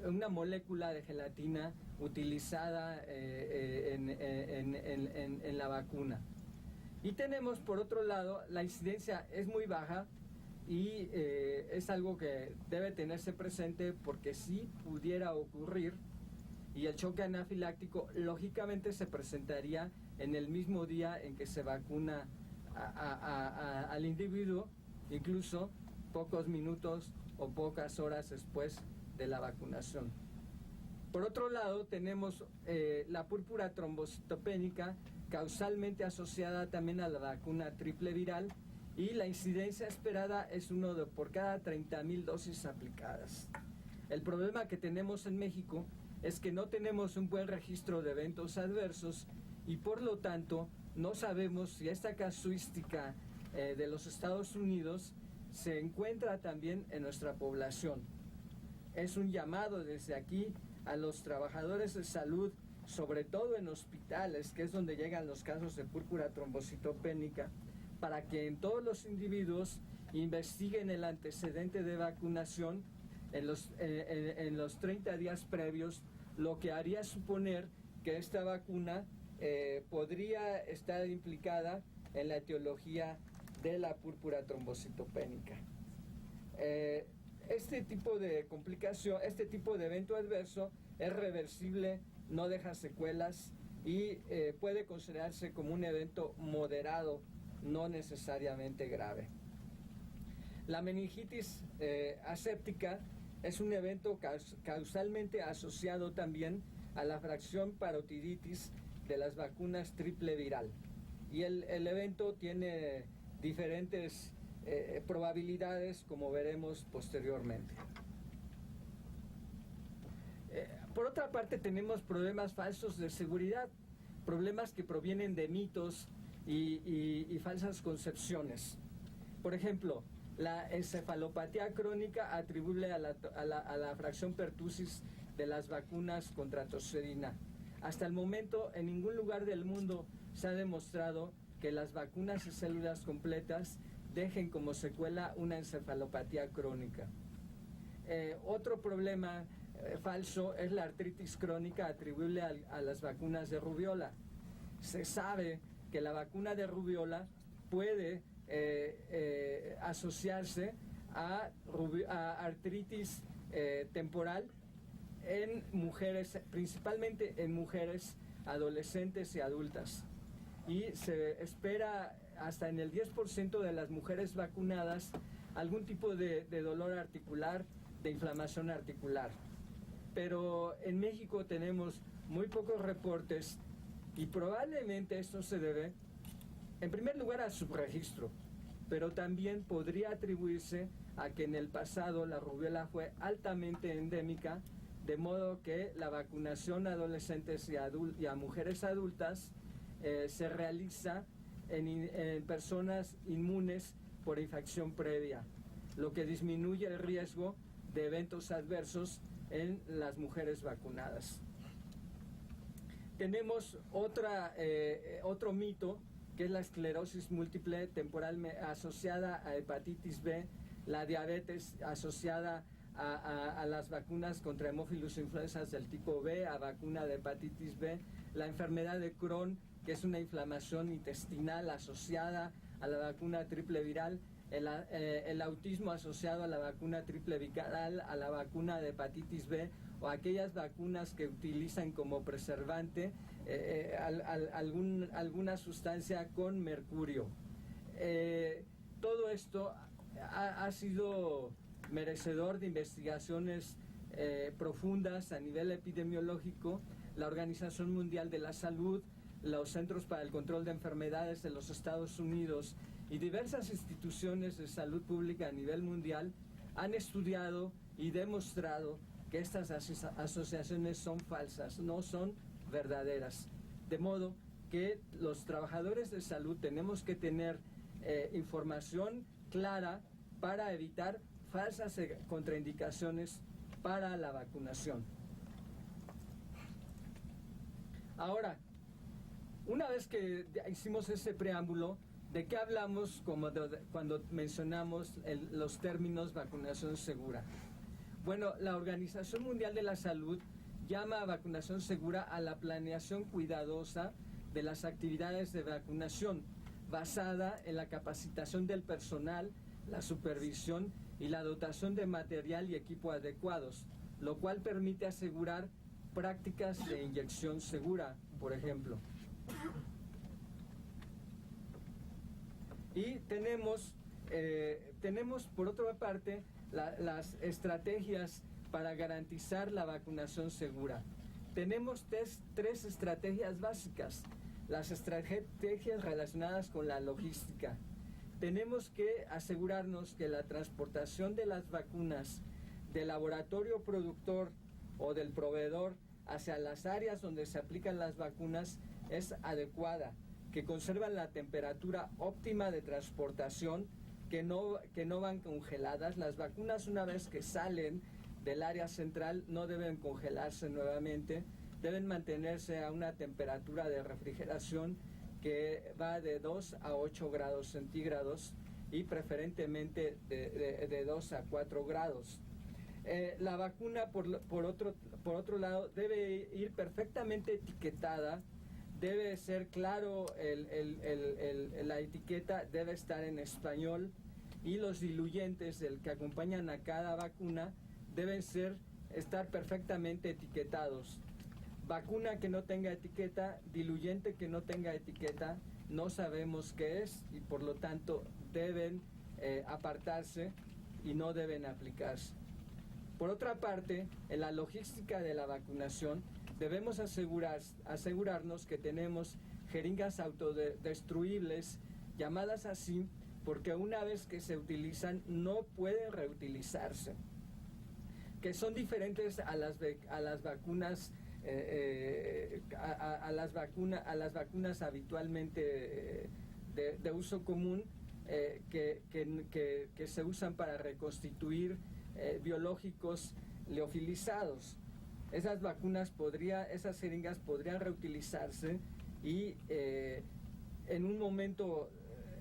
una molécula de gelatina utilizada en la vacuna. Y tenemos, por otro lado, la incidencia es muy baja y es algo que debe tenerse presente porque si pudiera ocurrir, y el choque anafiláctico lógicamente se presentaría en el mismo día en que se vacuna al individuo, incluso pocos minutos o pocas horas después de la vacunación. Por otro lado, tenemos la púrpura trombocitopénica, causalmente asociada también a la vacuna triple viral, y la incidencia esperada es 1 por cada 30,000 dosis aplicadas. El problema que tenemos en México es que no tenemos un buen registro de eventos adversos y por lo tanto no sabemos si esta casuística de los Estados Unidos se encuentra también en nuestra población. Es un llamado desde aquí a los trabajadores de salud, sobre todo en hospitales, que es donde llegan los casos de púrpura trombocitopénica, para que en todos los individuos investiguen el antecedente de vacunación en los 30 días previos, lo que haría suponer que esta vacuna podría estar implicada en la etiología de la púrpura trombocitopénica. Este tipo de complicación, este tipo de evento adverso es reversible, no deja secuelas y puede considerarse como un evento moderado, no necesariamente grave. La meningitis aséptica es un evento causalmente asociado también a la fracción parotiditis de las vacunas triple viral. Y el evento tiene diferentes probabilidades, como veremos posteriormente. Por otra parte, tenemos problemas falsos de seguridad, problemas que provienen de mitos y falsas concepciones. Por ejemplo, la encefalopatía crónica atribuible a la fracción pertussis de las vacunas contra tosferina. Hasta el momento, en ningún lugar del mundo se ha demostrado que las vacunas de células completas dejen como secuela una encefalopatía crónica. Otro problema falso es la artritis crónica atribuible a las vacunas de rubiola. Se sabe que la vacuna de rubiola puede asociarse a artritis temporal en mujeres, principalmente en mujeres adolescentes y adultas. Y se espera hasta en el 10% de las mujeres vacunadas algún tipo de dolor articular, de inflamación articular. Pero en México tenemos muy pocos reportes y probablemente esto se debe, en primer lugar, a subregistro, pero también podría atribuirse a que en el pasado la rubiola fue altamente endémica, de modo que la vacunación a adolescentes y a mujeres adultas se realiza en personas inmunes por infección previa, lo que disminuye el riesgo de eventos adversos en las mujeres vacunadas. Tenemos otro mito, que es la esclerosis múltiple temporal asociada a hepatitis B, la diabetes asociada a las vacunas contra hemófilos influenzas del tipo B, a vacuna de hepatitis B, la enfermedad de Crohn, que es una inflamación intestinal asociada a la vacuna triple viral, el autismo asociado a la vacuna triple viral, a la vacuna de hepatitis B, o aquellas vacunas que utilizan como preservante alguna sustancia con mercurio. Todo esto ha sido merecedor de investigaciones profundas a nivel epidemiológico. La Organización Mundial de la Salud, los Centros para el Control de Enfermedades de los Estados Unidos y diversas instituciones de salud pública a nivel mundial han estudiado y demostrado que estas asociaciones son falsas, no son verdaderas. De modo que los trabajadores de salud tenemos que tener información clara para evitar falsas contraindicaciones para la vacunación. Ahora, una vez que hicimos ese preámbulo, ¿de qué hablamos cuando mencionamos los términos vacunación segura? Bueno, la Organización Mundial de la Salud llama a vacunación segura a la planeación cuidadosa de las actividades de vacunación, basada en la capacitación del personal, la supervisión y la dotación de material y equipo adecuados, lo cual permite asegurar prácticas de inyección segura, por ejemplo. Y tenemos por otra parte las estrategias para garantizar la vacunación segura. Tenemos tres estrategias básicas. Las estrategias relacionadas con la logística. Tenemos que asegurarnos que la transportación de las vacunas del laboratorio productor o del proveedor hacia las áreas donde se aplican las vacunas es adecuada, que conservan la temperatura óptima de transportación, que no van congeladas. Las vacunas, una vez que salen del área central, no deben congelarse nuevamente, deben mantenerse a una temperatura de refrigeración que va de 2 a 8 grados centígrados y preferentemente de 2 a 4 grados. La vacuna, por otro lado, debe ir perfectamente etiquetada, debe ser claro, la etiqueta debe estar en español y los diluyentes que acompañan a cada vacuna deben estar perfectamente etiquetados. Vacuna que no tenga etiqueta, diluyente que no tenga etiqueta, no sabemos qué es y por lo tanto deben apartarse y no deben aplicarse. Por otra parte, en la logística de la vacunación debemos asegurarnos que tenemos jeringas autodestruibles, llamadas así porque una vez que se utilizan no pueden reutilizarse, que son diferentes a las vacunas a las vacunas habitualmente de uso común, que se usan para reconstituir biológicos liofilizados. Esas jeringas podrían reutilizarse y en un momento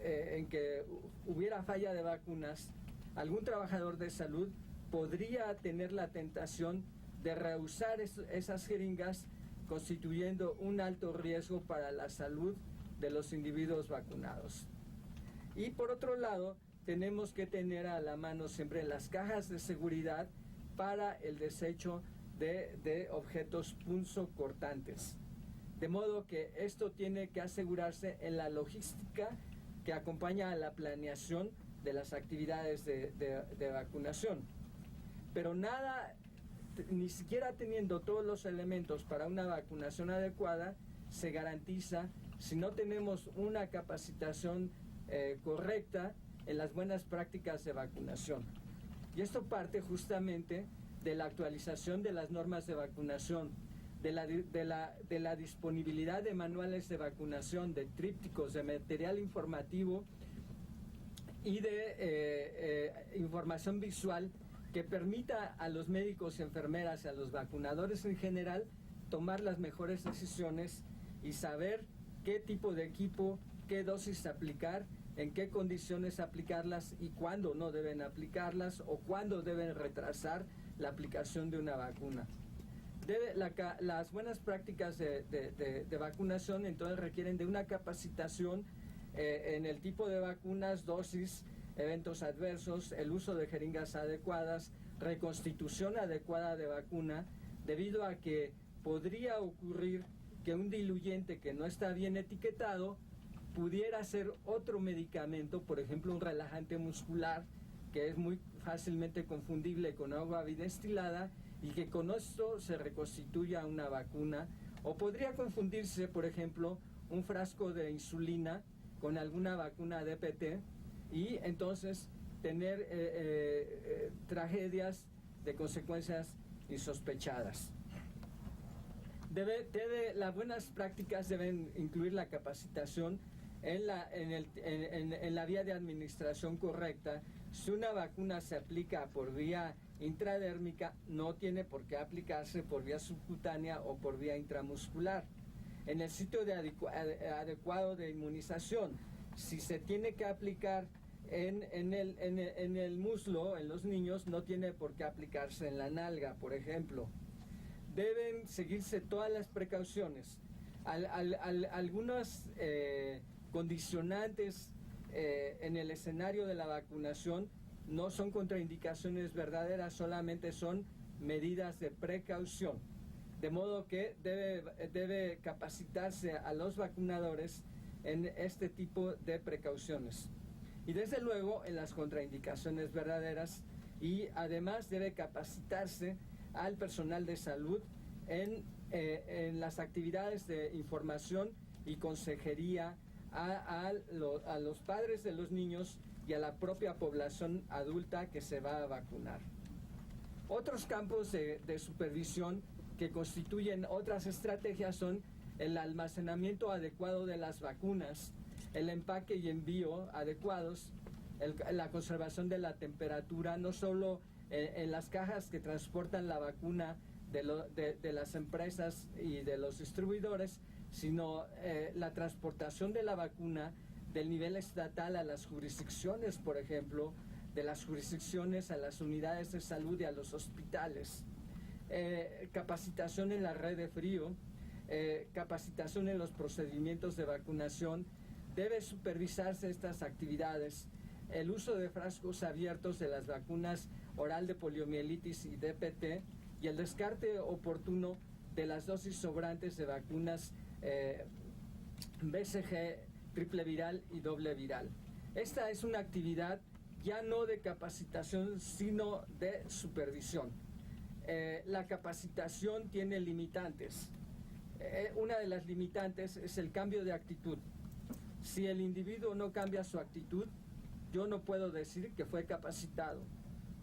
en que hubiera falla de vacunas, algún trabajador de salud podría tener la tentación de reusar esas jeringas, constituyendo un alto riesgo para la salud de los individuos vacunados. Y por otro lado, tenemos que tener a la mano siempre las cajas de seguridad para el desecho de objetos punzocortantes. De modo que esto tiene que asegurarse en la logística que acompaña a la planeación de las actividades de vacunación. Pero ni siquiera teniendo todos los elementos para una vacunación adecuada, se garantiza si no tenemos una capacitación correcta en las buenas prácticas de vacunación. Y esto parte justamente de la actualización de las normas de vacunación, de la disponibilidad de manuales de vacunación, de trípticos, de material informativo y de información visual que permita a los médicos y enfermeras y a los vacunadores en general tomar las mejores decisiones y saber qué tipo de equipo, qué dosis aplicar en qué condiciones aplicarlas y cuándo no deben aplicarlas o cuándo deben retrasar la aplicación de una vacuna. Las buenas prácticas de vacunación entonces requieren de una capacitación en el tipo de vacunas, dosis, eventos adversos, el uso de jeringas adecuadas, reconstitución adecuada de vacuna, debido a que podría ocurrir que un diluyente que no está bien etiquetado pudiera ser otro medicamento, por ejemplo un relajante muscular, que es muy fácilmente confundible con agua bidestilada y que con esto se reconstituya una vacuna, o podría confundirse, por ejemplo, un frasco de insulina con alguna vacuna DPT y entonces tener tragedias de consecuencias insospechadas. Las buenas prácticas deben incluir la capacitación en la vía de administración correcta. Si una vacuna se aplica por vía intradérmica, no tiene por qué aplicarse por vía subcutánea o por vía intramuscular. En el sitio adecuado de inmunización, si se tiene que aplicar en el muslo, en los niños, no tiene por qué aplicarse en la nalga, por ejemplo. Deben seguirse todas las precauciones. Algunas condicionantes en el escenario de la vacunación no son contraindicaciones verdaderas, solamente son medidas de precaución. De modo que debe capacitarse a los vacunadores en este tipo de precauciones. Y desde luego en las contraindicaciones verdaderas, y además debe capacitarse al personal de salud en las actividades de información y consejería a los padres de los niños y a la propia población adulta que se va a vacunar. Otros campos de supervisión que constituyen otras estrategias son el almacenamiento adecuado de las vacunas, el empaque y envío adecuados, la conservación de la temperatura, no solo en las cajas que transportan la vacuna de las empresas y de los distribuidores, sino la transportación de la vacuna del nivel estatal a las jurisdicciones, por ejemplo, de las jurisdicciones a las unidades de salud y a los hospitales. Capacitación en la red de frío, capacitación en los procedimientos de vacunación. Debe supervisarse estas actividades. El uso de frascos abiertos de las vacunas oral de poliomielitis y DPT y el descarte oportuno de las dosis sobrantes de vacunas BCG, triple viral y doble viral. Esta es una actividad ya no de capacitación, sino de supervisión. La capacitación tiene limitantes. Una de las limitantes es el cambio de actitud. Si el individuo no cambia su actitud, yo no puedo decir que fue capacitado.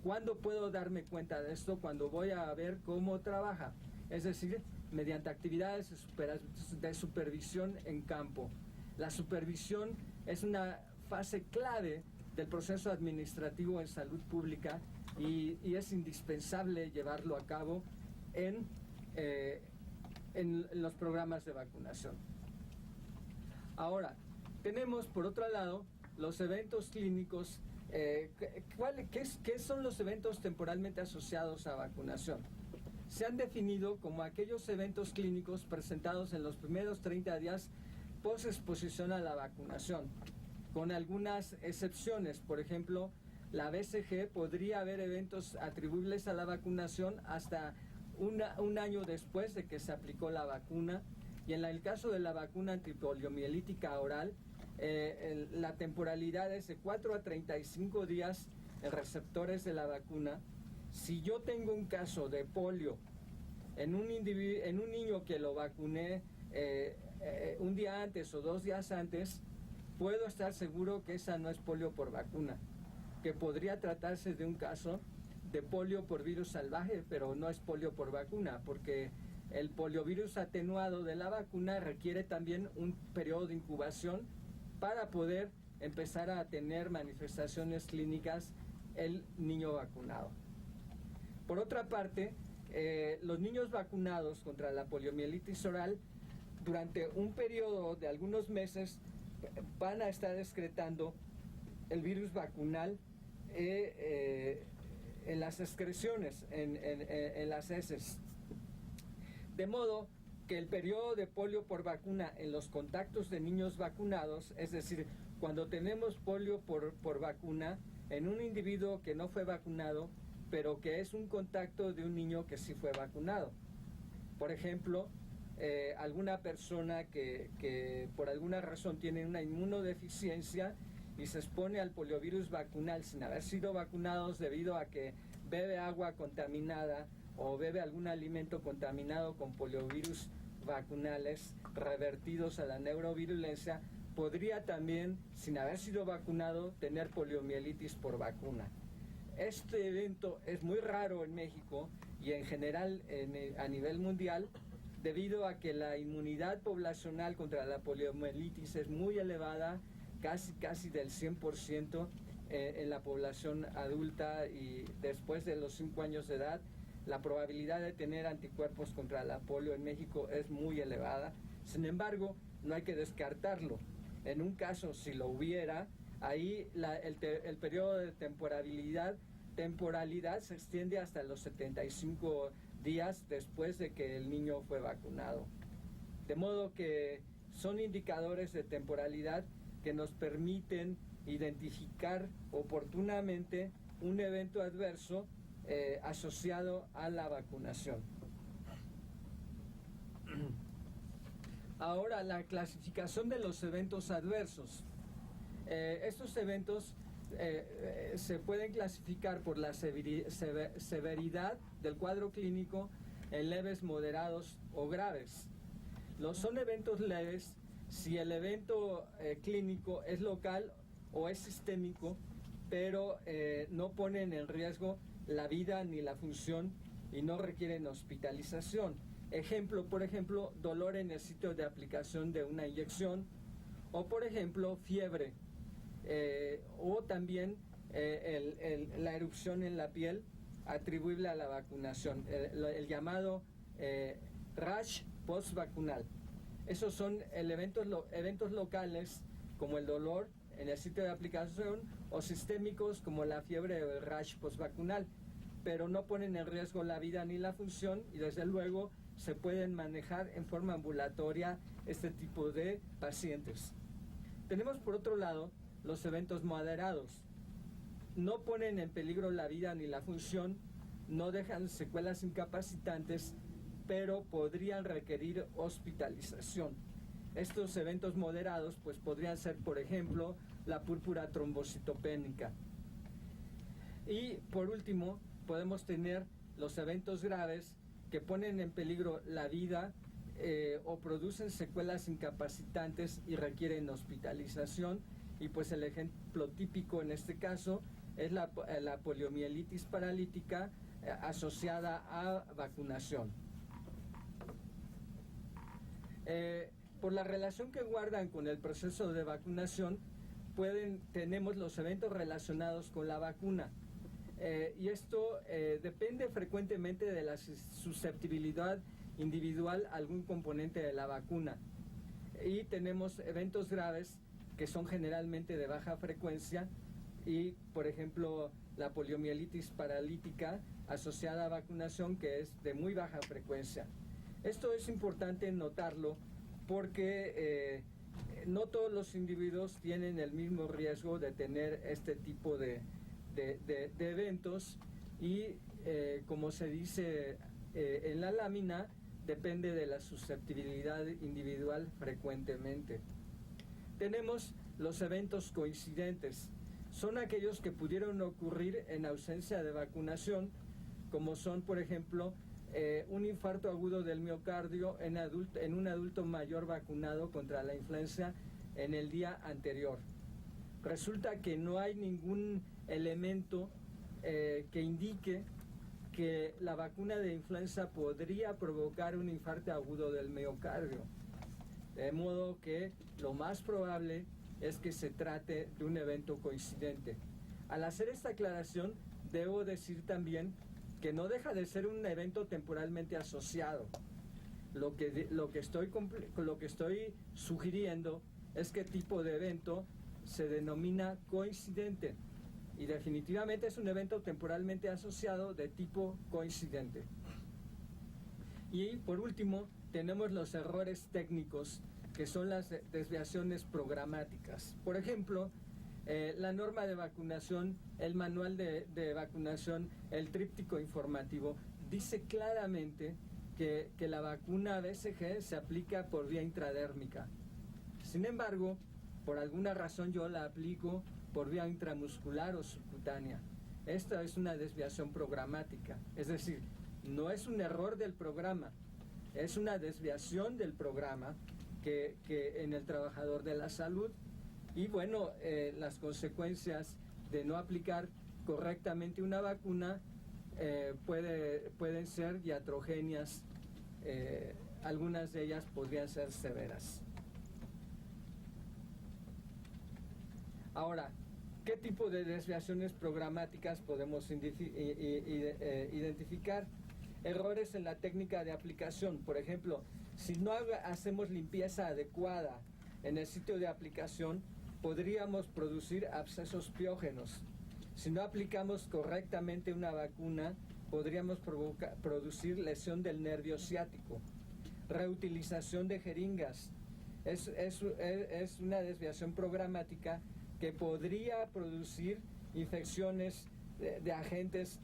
¿Cuándo puedo darme cuenta de esto? Cuando voy a ver cómo trabaja. Es decir, mediante actividades de supervisión en campo. La supervisión es una fase clave del proceso administrativo en salud pública y es indispensable llevarlo a cabo en los programas de vacunación. Ahora, tenemos por otro lado los eventos clínicos. ¿Qué son los eventos temporalmente asociados a vacunación? Se han definido como aquellos eventos clínicos presentados en los primeros 30 días post-exposición a la vacunación, con algunas excepciones. Por ejemplo, la BCG podría haber eventos atribuibles a la vacunación hasta un año después de que se aplicó la vacuna, y en el caso de la vacuna antipoliomielítica oral, la temporalidad es de 4 a 35 días en receptores de la vacuna. Si yo tengo un caso de polio en un niño que lo vacuné un día antes o 2 días antes, puedo estar seguro que esa no es polio por vacuna, que podría tratarse de un caso de polio por virus salvaje, pero no es polio por vacuna, porque el poliovirus atenuado de la vacuna requiere también un periodo de incubación para poder empezar a tener manifestaciones clínicas el niño vacunado. Por otra parte, los niños vacunados contra la poliomielitis oral durante un periodo de algunos meses van a estar excretando el virus vacunal en las excreciones, en las heces. De modo que el periodo de polio por vacuna en los contactos de niños vacunados, es decir, cuando tenemos polio por vacuna en un individuo que no fue vacunado, pero que es un contacto de un niño que sí fue vacunado. Por ejemplo, alguna persona que por alguna razón tiene una inmunodeficiencia y se expone al poliovirus vacunal sin haber sido vacunados debido a que bebe agua contaminada o bebe algún alimento contaminado con poliovirus vacunales revertidos a la neurovirulencia, podría también, sin haber sido vacunado, tener poliomielitis por vacuna. Este evento es muy raro en México y en general a nivel mundial, debido a que la inmunidad poblacional contra la poliomielitis es muy elevada, casi del 100% en la población adulta, y después de los 5 años de edad, la probabilidad de tener anticuerpos contra la polio en México es muy elevada. Sin embargo, no hay que descartarlo. En un caso, si lo hubiera, ahí el periodo de temporalidad se extiende hasta los 75 días después de que el niño fue vacunado. De modo que son indicadores de temporalidad que nos permiten identificar oportunamente un evento adverso asociado a la vacunación. Ahora, la clasificación de los eventos adversos. Estos eventos se pueden clasificar por la severidad del cuadro clínico en leves, moderados o graves. Son eventos leves si el evento clínico es local o es sistémico, pero no ponen en riesgo la vida ni la función y no requieren hospitalización. Por ejemplo, dolor en el sitio de aplicación de una inyección, o por ejemplo, fiebre, o también la erupción en la piel atribuible a la vacunación, el llamado rash postvacunal. Esos son eventos locales, como el dolor en el sitio de aplicación, o sistémicos como la fiebre o el rash postvacunal, pero no ponen en riesgo la vida ni la función, y desde luego se pueden manejar en forma ambulatoria este tipo de pacientes. Tenemos por otro lado los eventos moderados. No ponen en peligro la vida ni la función, no dejan secuelas incapacitantes, pero podrían requerir hospitalización. Estos eventos moderados pues podrían ser, por ejemplo, la púrpura trombocitopénica. Y por último, podemos tener los eventos graves que ponen en peligro la vida o producen secuelas incapacitantes y requieren hospitalización. Y pues el ejemplo típico en este caso es la poliomielitis paralítica asociada a vacunación. Por la relación que guardan con el proceso de vacunación, tenemos los eventos relacionados con la vacuna. Y esto depende frecuentemente de la susceptibilidad individual a algún componente de la vacuna. Y tenemos eventos graves que son generalmente de baja frecuencia, y por ejemplo la poliomielitis paralítica asociada a vacunación, que es de muy baja frecuencia. Esto es importante notarlo porque no todos los individuos tienen el mismo riesgo de tener este tipo de eventos, y como se dice en la lámina, depende de la susceptibilidad individual frecuentemente. Tenemos los eventos coincidentes. Son aquellos que pudieron ocurrir en ausencia de vacunación, como son, por ejemplo, un infarto agudo del miocardio en un adulto mayor vacunado contra la influenza en el día anterior. Resulta que no hay ningún elemento que indique que la vacuna de influenza podría provocar un infarto agudo del miocardio. De modo que lo más probable es que se trate de un evento coincidente. Al hacer esta aclaración, debo decir también que no deja de ser un evento temporalmente asociado. Lo que estoy sugiriendo es qué tipo de evento se denomina coincidente. Y definitivamente es un evento temporalmente asociado de tipo coincidente. Y por último, tenemos los errores técnicos, que son las desviaciones programáticas. Por ejemplo, la norma de vacunación, el manual de vacunación, el tríptico informativo, dice claramente que la vacuna BCG se aplica por vía intradérmica. Sin embargo, por alguna razón yo la aplico por vía intramuscular o subcutánea. Esta es una desviación programática, es decir, no es un error del programa, es una desviación del programa que en el trabajador de la salud. Y bueno, las consecuencias de no aplicar correctamente una vacuna pueden ser iatrogenias, algunas de ellas podrían ser severas. Ahora, ¿qué tipo de desviaciones programáticas podemos identificar? Errores en la técnica de aplicación. Por ejemplo, si no hacemos limpieza adecuada en el sitio de aplicación, podríamos producir abscesos piógenos. Si no aplicamos correctamente una vacuna, podríamos producir lesión del nervio ciático. Reutilización de jeringas. Es una desviación programática que podría producir infecciones de agentes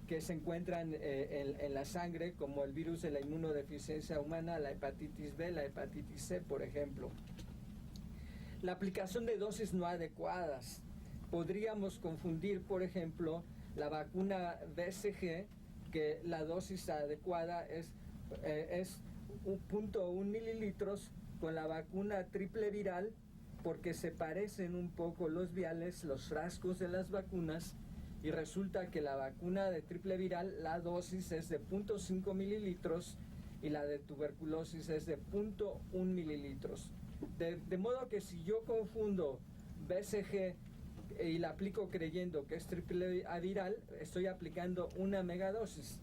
que se encuentran en la sangre, como el virus de la inmunodeficiencia humana, la hepatitis B, la hepatitis C, por ejemplo. La aplicación de dosis no adecuadas. Podríamos confundir, por ejemplo, la vacuna BCG, que la dosis adecuada es 0.1 mililitros, con la vacuna triple viral, porque se parecen un poco los viales, los frascos de las vacunas, y resulta que la vacuna de triple viral, la dosis es de 0.5 mililitros y la de tuberculosis es de 0.1 mililitros. De modo que si yo confundo BCG y la aplico creyendo que es triple viral, estoy aplicando una megadosis,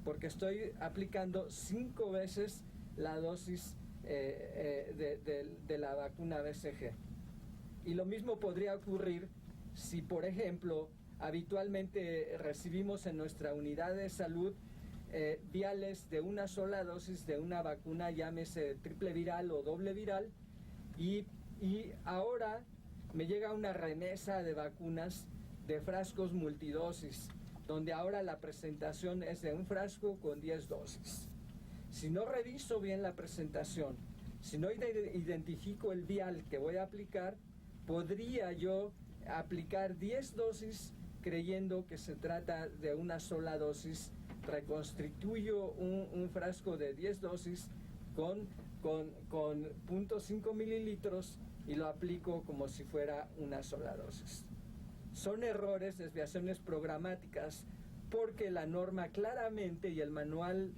porque estoy aplicando 5 veces la dosis de la vacuna BCG. Y lo mismo podría ocurrir si, por ejemplo, habitualmente recibimos en nuestra unidad de salud viales de una sola dosis de una vacuna, llámese triple viral o doble viral, y ahora me llega una remesa de vacunas de frascos multidosis, donde ahora la presentación es de un frasco con 10 dosis. Si no reviso bien la presentación, si no identifico el vial que voy a aplicar, podría yo aplicar 10 dosis creyendo que se trata de una sola dosis. Reconstituyo un frasco de 10 dosis con 0.5 mililitros y lo aplico como si fuera una sola dosis. Son errores, desviaciones programáticas, porque la norma claramente y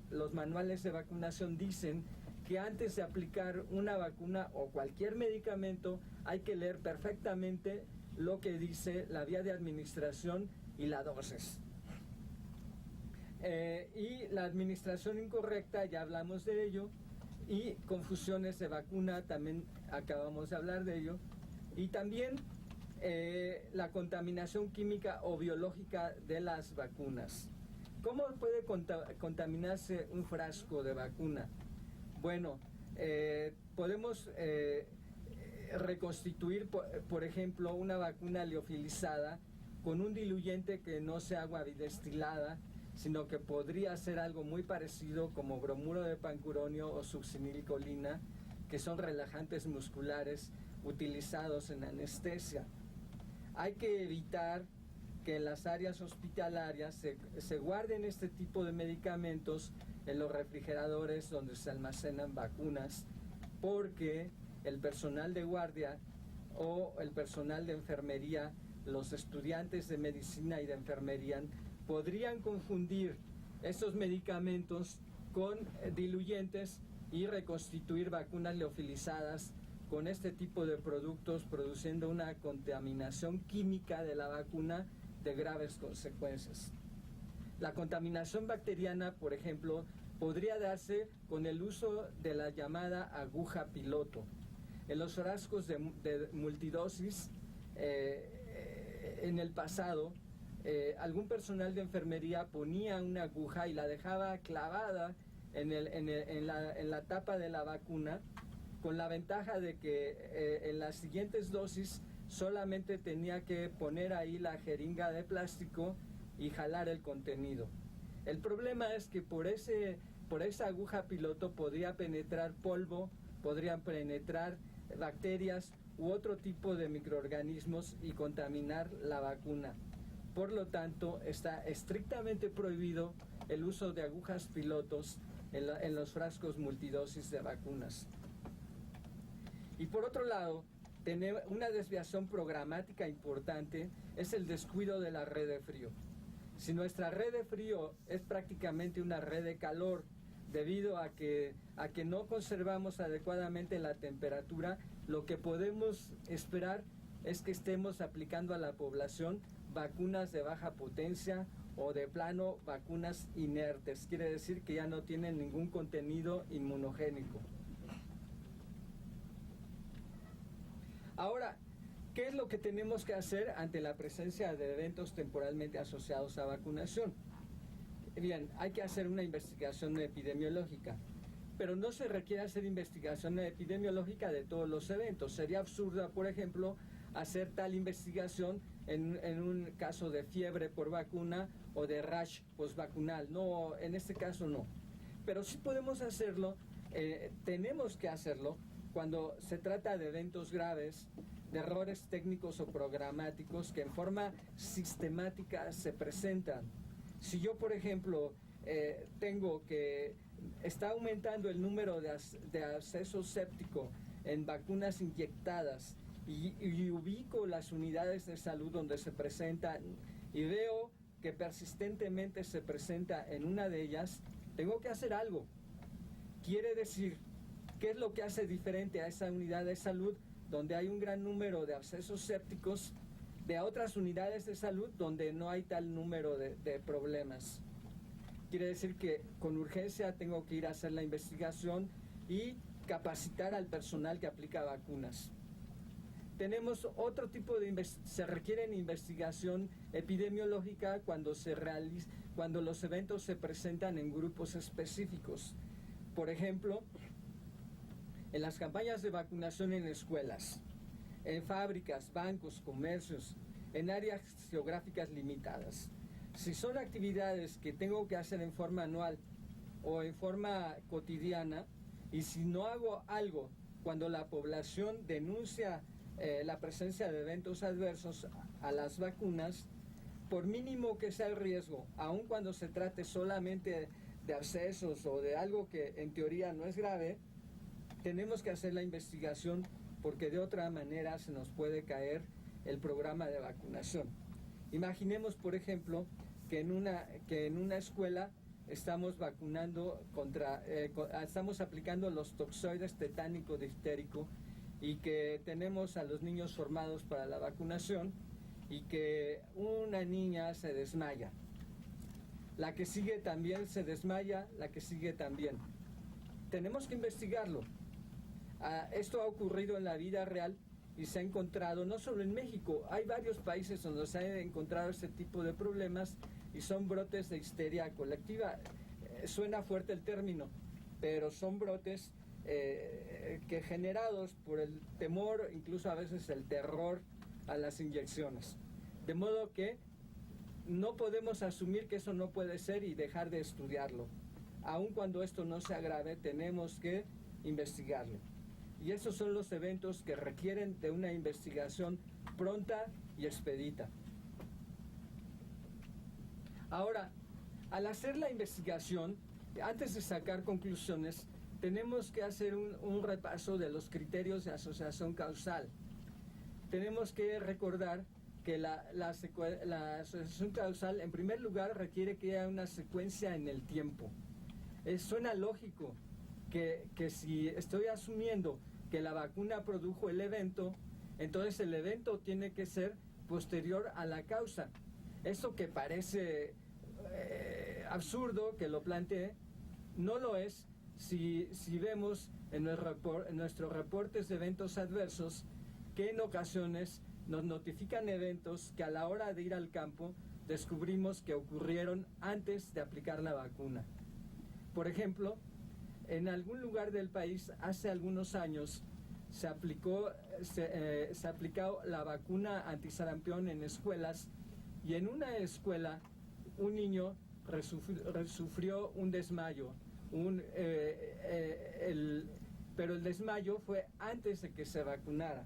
los manuales de vacunación dicen que antes de aplicar una vacuna o cualquier medicamento hay que leer perfectamente lo que dice la vía de administración y la dosis. Y la administración incorrecta, ya hablamos de ello, y confusiones de vacuna, también acabamos de hablar de ello, y también la contaminación química o biológica de las vacunas. ¿Cómo puede contaminarse un frasco de vacuna? Bueno, podemos reconstituir, por ejemplo, una vacuna liofilizada con un diluyente que no sea agua bidestilada, sino que podría ser algo muy parecido como bromuro de pancuronio o succinilcolina, que son relajantes musculares utilizados en anestesia. Hay que evitar que en las áreas hospitalarias se guarden este tipo de medicamentos en los refrigeradores donde se almacenan vacunas, porque el personal de guardia o el personal de enfermería, los estudiantes de medicina y de enfermería, podrían confundir estos medicamentos con diluyentes y reconstituir vacunas liofilizadas con este tipo de productos, produciendo una contaminación química de la vacuna de graves consecuencias. La contaminación bacteriana, por ejemplo, podría darse con el uso de la llamada aguja piloto. en los frascos de multidosis en el pasado, algún personal de enfermería ponía una aguja y la dejaba clavada en la tapa de la vacuna, con la ventaja de que en las siguientes dosis solamente tenía que poner ahí la jeringa de plástico y jalar el contenido. El problema es que por esa aguja piloto podría penetrar polvo, podrían penetrar bacterias u otro tipo de microorganismos y contaminar la vacuna. Por lo tanto, está estrictamente prohibido el uso de agujas pilotos en los frascos multidosis de vacunas. Y por otro lado, tener una desviación programática importante es el descuido de la red de frío. Si nuestra red de frío es prácticamente una red de calor, debido a que no conservamos adecuadamente la temperatura, lo que podemos esperar es que estemos aplicando a la población vacunas de baja potencia o de plano vacunas inertes. Quiere decir que ya no tienen ningún contenido inmunogénico. Ahora, ¿qué es lo que tenemos que hacer ante la presencia de eventos temporalmente asociados a vacunación? Bien, hay que hacer una investigación epidemiológica, pero no se requiere hacer investigación epidemiológica de todos los eventos. Sería absurdo, por ejemplo, hacer tal investigación en un caso de fiebre por vacuna o de rash postvacunal. No, en este caso no. Pero sí podemos hacerlo, tenemos que hacerlo cuando se trata de eventos graves, de errores técnicos o programáticos que en forma sistemática se presentan. Si yo, por ejemplo, tengo que está aumentando el número de acceso séptico en vacunas inyectadas y ubico las unidades de salud donde se presentan y veo que persistentemente se presenta en una de ellas, tengo que hacer algo. Quiere decir, ¿qué es lo que hace diferente a esa unidad de salud donde hay un gran número de abscesos sépticos de otras unidades de salud donde no hay tal número de problemas? Quiere decir que con urgencia tengo que ir a hacer la investigación y capacitar al personal que aplica vacunas. Tenemos otro tipo se requiere investigación epidemiológica cuando los eventos se presentan en grupos específicos. Por ejemplo, en las campañas de vacunación en escuelas, en fábricas, bancos, comercios, en áreas geográficas limitadas. Si son actividades que tengo que hacer en forma anual o en forma cotidiana, y si no hago algo cuando la población denuncia la presencia de eventos adversos a las vacunas, por mínimo que sea el riesgo, aun cuando se trate solamente de abscesos o de algo que en teoría no es grave, tenemos que hacer la investigación porque de otra manera se nos puede caer el programa de vacunación. Imaginemos, por ejemplo, que en una escuela estamos vacunando estamos aplicando los toxoides tetánico diftérico y que tenemos a los niños formados para la vacunación y que una niña se desmaya. La que sigue también se desmaya, la que sigue también. Tenemos que investigarlo. Esto ha ocurrido en la vida real y se ha encontrado, no solo en México, hay varios países donde se han encontrado este tipo de problemas y son brotes de histeria colectiva. Suena fuerte el término, pero son brotes que generados por el temor, incluso a veces el terror a las inyecciones. De modo que no podemos asumir que eso no puede ser y dejar de estudiarlo. Aun cuando esto no sea grave, tenemos que investigarlo. Y esos son los eventos que requieren de una investigación pronta y expedita. Ahora, al hacer la investigación, antes de sacar conclusiones, tenemos que hacer un repaso de los criterios de asociación causal. Tenemos que recordar que la asociación causal, en primer lugar, requiere que haya una secuencia en el tiempo. Suena lógico que si estoy asumiendo que la vacuna produjo el evento, entonces el evento tiene que ser posterior a la causa. Eso que parece absurdo que lo plantee, no lo es si vemos en nuestros reportes de eventos adversos que en ocasiones nos notifican eventos que a la hora de ir al campo descubrimos que ocurrieron antes de aplicar la vacuna. Por ejemplo, en algún lugar del país hace algunos años se aplicó la vacuna antisarampión en escuelas, y en una escuela un niño sufrió un desmayo, pero el desmayo fue antes de que se vacunara,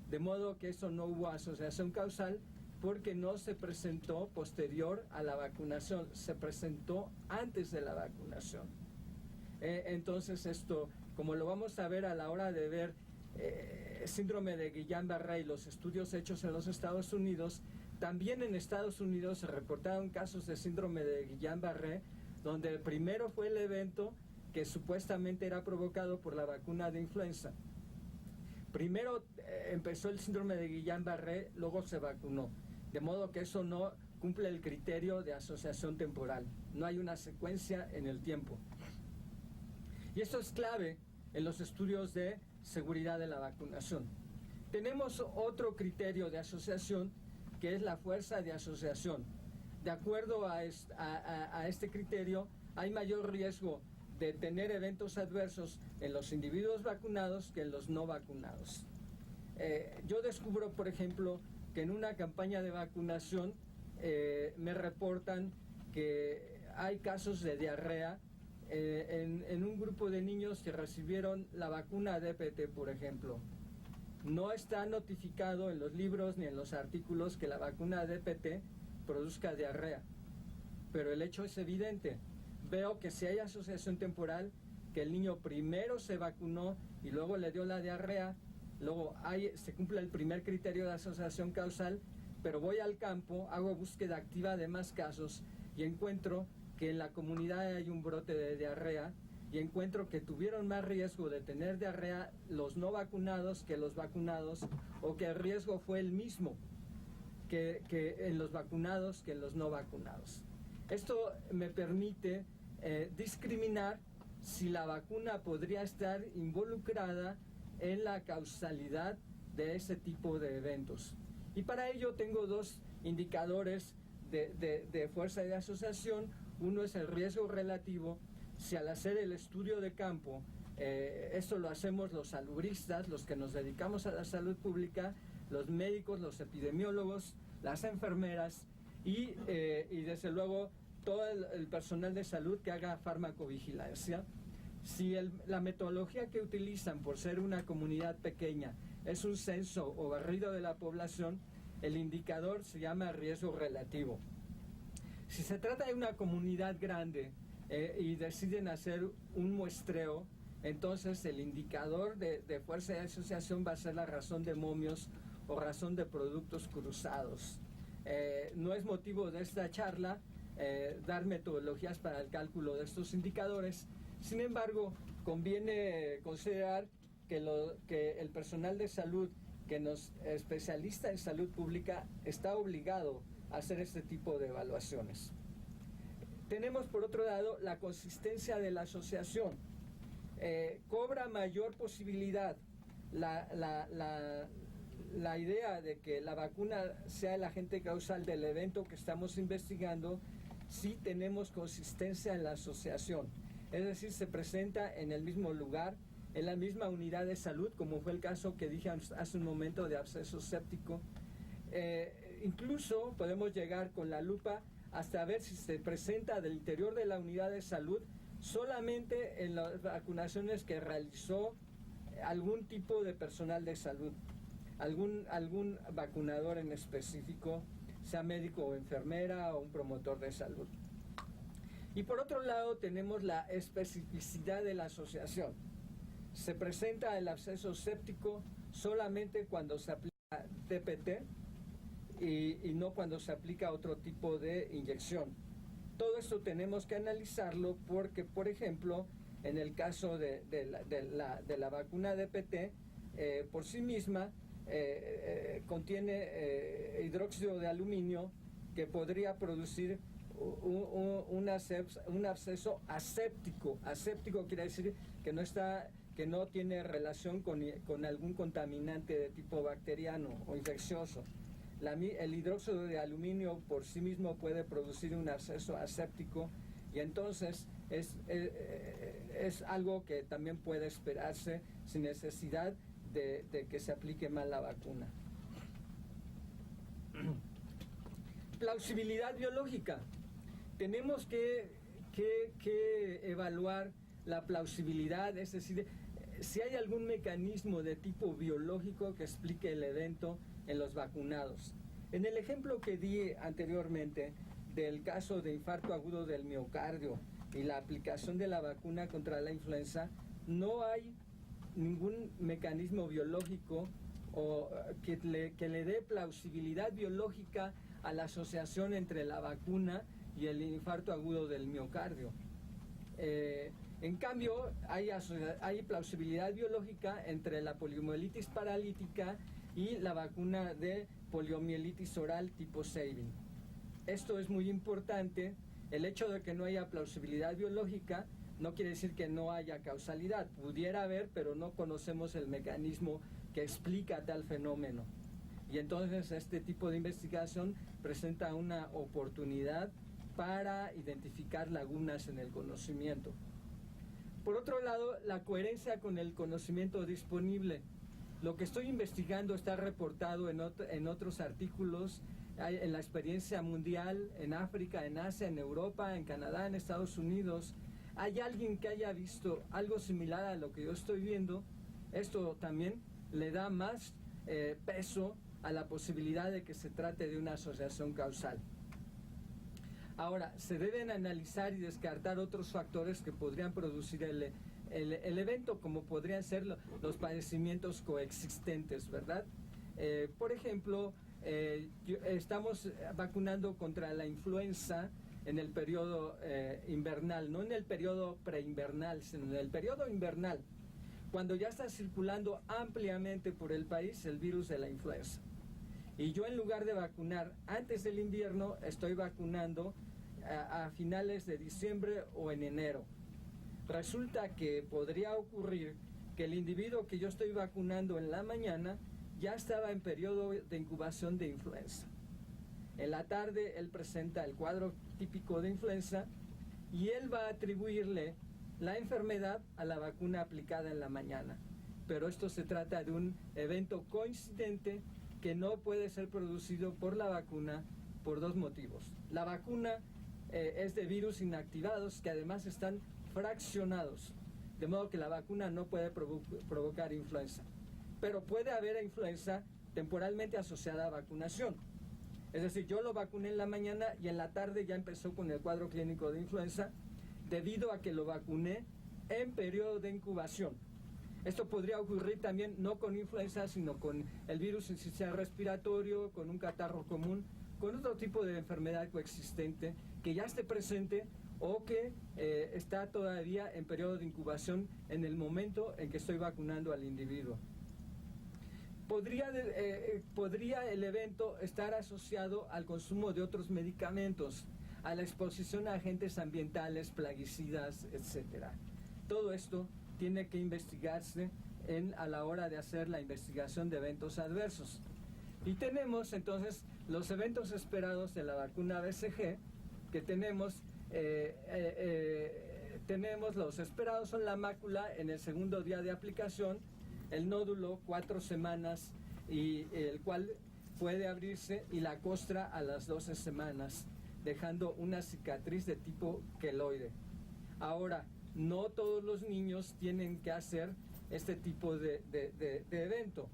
de modo que eso no hubo asociación causal porque no se presentó posterior a la vacunación, se presentó antes de la vacunación. Entonces esto, como lo vamos a ver a la hora de ver síndrome de Guillain-Barré y los estudios hechos en los Estados Unidos, también en Estados Unidos se reportaron casos de síndrome de Guillain-Barré, donde el primero fue el evento que supuestamente era provocado por la vacuna de influenza. Primero empezó el síndrome de Guillain-Barré, luego se vacunó, de modo que eso no cumple el criterio de asociación temporal, no hay una secuencia en el tiempo. Y esto es clave en los estudios de seguridad de la vacunación. Tenemos otro criterio de asociación que es la fuerza de asociación. De acuerdo a este criterio, hay mayor riesgo de tener eventos adversos en los individuos vacunados que en los no vacunados. Yo descubro, por ejemplo, que en una campaña de vacunación me reportan que hay casos de diarrea en un grupo de niños que recibieron la vacuna DPT, por ejemplo. No está notificado en los libros ni en los artículos que la vacuna DPT produzca diarrea, pero el hecho es evidente. Veo que si hay asociación temporal, que el niño primero se vacunó y luego le dio la diarrea, luego se cumple el primer criterio de asociación causal, pero voy al campo, hago búsqueda activa de más casos y encuentro que en la comunidad hay un brote de diarrea, y encuentro que tuvieron más riesgo de tener diarrea los no vacunados que los vacunados, o que el riesgo fue el mismo que en los vacunados que en los no vacunados. Esto me permite discriminar si la vacuna podría estar involucrada en la causalidad de ese tipo de eventos. Y para ello tengo dos indicadores de fuerza de asociación. Uno es el riesgo relativo. Si al hacer el estudio de campo, esto lo hacemos los salubristas, los que nos dedicamos a la salud pública, los médicos, los epidemiólogos, las enfermeras y desde luego todo el personal de salud que haga farmacovigilancia. Si la metodología que utilizan por ser una comunidad pequeña es un censo o barrido de la población, el indicador se llama riesgo relativo. Si se trata de una comunidad grande y deciden hacer un muestreo, entonces el indicador de fuerza de asociación va a ser la razón de momios o razón de productos cruzados. No es motivo de esta charla dar metodologías para el cálculo de estos indicadores. Sin embargo, conviene considerar que el personal de salud que nos especialista en salud pública está obligado a hacer este tipo de evaluaciones. Tenemos por otro lado la consistencia de la asociación. Cobra mayor posibilidad la idea de que la vacuna sea el agente causal del evento que estamos investigando si tenemos consistencia en la asociación. Es decir, se presenta en el mismo lugar, en la misma unidad de salud, como fue el caso que dije hace un momento de absceso séptico. Incluso podemos llegar con la lupa hasta ver si se presenta del interior de la unidad de salud solamente en las vacunaciones que realizó algún tipo de personal de salud, algún vacunador en específico, sea médico o enfermera o un promotor de salud. Y por otro lado tenemos la especificidad de la asociación. Se presenta el absceso séptico solamente cuando se aplica DPT y no cuando se aplica otro tipo de inyección. Todo esto tenemos que analizarlo porque, por ejemplo, en el caso de la vacuna DPT, por sí misma contiene hidróxido de aluminio que podría producir un absceso aséptico. Aséptico quiere decir que no tiene relación con algún contaminante de tipo bacteriano o infeccioso. El hidróxido de aluminio por sí mismo puede producir un absceso aséptico, y entonces es algo que también puede esperarse sin necesidad de que se aplique mal la vacuna. Plausibilidad biológica. Tenemos que evaluar la plausibilidad, es decir, si hay algún mecanismo de tipo biológico que explique el evento en los vacunados. En el ejemplo que di anteriormente del caso de infarto agudo del miocardio y la aplicación de la vacuna contra la influenza, no hay ningún mecanismo biológico que le dé plausibilidad biológica a la asociación entre la vacuna y el infarto agudo del miocardio. En cambio, hay plausibilidad biológica entre la poliomielitis paralítica y la vacuna de poliomielitis oral tipo Sabin. Esto es muy importante. El hecho de que no haya plausibilidad biológica no quiere decir que no haya causalidad. Pudiera haber, pero no conocemos el mecanismo que explica tal fenómeno. Y entonces este tipo de investigación presenta una oportunidad para identificar lagunas en el conocimiento. Por otro lado, la coherencia con el conocimiento disponible. Lo que estoy investigando está reportado en otros artículos, en la experiencia mundial, en África, en Asia, en Europa, en Canadá, en Estados Unidos. ¿Hay alguien que haya visto algo similar a lo que yo estoy viendo? Esto también le da más peso a la posibilidad de que se trate de una asociación causal. Ahora, se deben analizar y descartar otros factores que podrían producir el evento, como podrían ser los padecimientos coexistentes, ¿verdad? Por ejemplo, estamos vacunando contra la influenza en el periodo invernal, no en el periodo preinvernal, sino en el periodo invernal, cuando ya está circulando ampliamente por el país el virus de la influenza. Y yo, en lugar de vacunar antes del invierno, estoy vacunando a finales de diciembre o en enero. Resulta que podría ocurrir que el individuo que yo estoy vacunando en la mañana ya estaba en periodo de incubación de influenza. En la tarde él presenta el cuadro típico de influenza y él va a atribuirle la enfermedad a la vacuna aplicada en la mañana. Pero esto se trata de un evento coincidente que no puede ser producido por la vacuna por dos motivos. La vacuna es de virus inactivados que además están fraccionados, de modo que la vacuna no puede provocar influenza. Pero puede haber influenza temporalmente asociada a vacunación. Es decir, yo lo vacuné en la mañana y en la tarde ya empezó con el cuadro clínico de influenza debido a que lo vacuné en periodo de incubación. Esto podría ocurrir también no con influenza, sino con el virus sincicial respiratorio, con un catarro común, con otro tipo de enfermedad coexistente que ya esté presente o que está todavía en periodo de incubación en el momento en que estoy vacunando al individuo. Podría el evento estar asociado al consumo de otros medicamentos, a la exposición a agentes ambientales, plaguicidas, etc. Todo esto tiene que investigarse a la hora de hacer la investigación de eventos adversos. Y tenemos entonces los eventos esperados de la vacuna BCG, que tenemos los esperados son la mácula en el segundo día de aplicación, el nódulo 4 semanas, y el cual puede abrirse, y la costra a las 12 semanas, dejando una cicatriz de tipo queloide. Ahora, no todos los niños tienen que hacer este tipo de evento.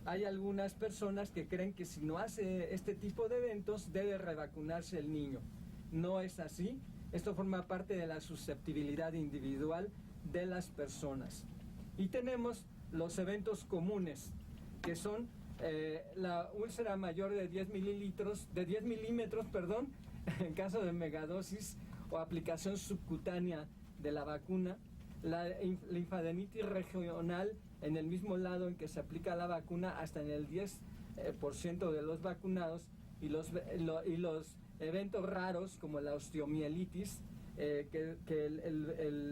Hay algunas personas que creen que si no hace este tipo de eventos debe revacunarse el niño. No es así. Esto forma parte de la susceptibilidad individual de las personas. Y tenemos los eventos comunes, que son la úlcera mayor de 10 milímetros, en caso de megadosis o aplicación subcutánea de la vacuna, la linfadenitis regional en el mismo lado en que se aplica la vacuna hasta en el 10% de los vacunados, y los eventos raros como la osteomielitis,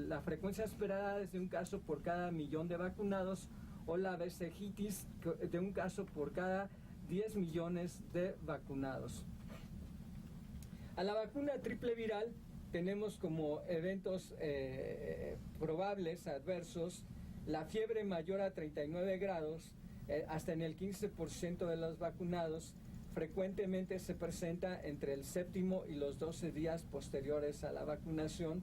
la frecuencia esperada es de un caso por cada 1.000.000 de vacunados, o la vesijitis de un caso por cada 10 millones de vacunados. A la vacuna triple viral tenemos como eventos probables adversos la fiebre mayor a 39 grados, hasta en el 15% de los vacunados. Frecuentemente se presenta entre el 7º y los 12 días posteriores a la vacunación.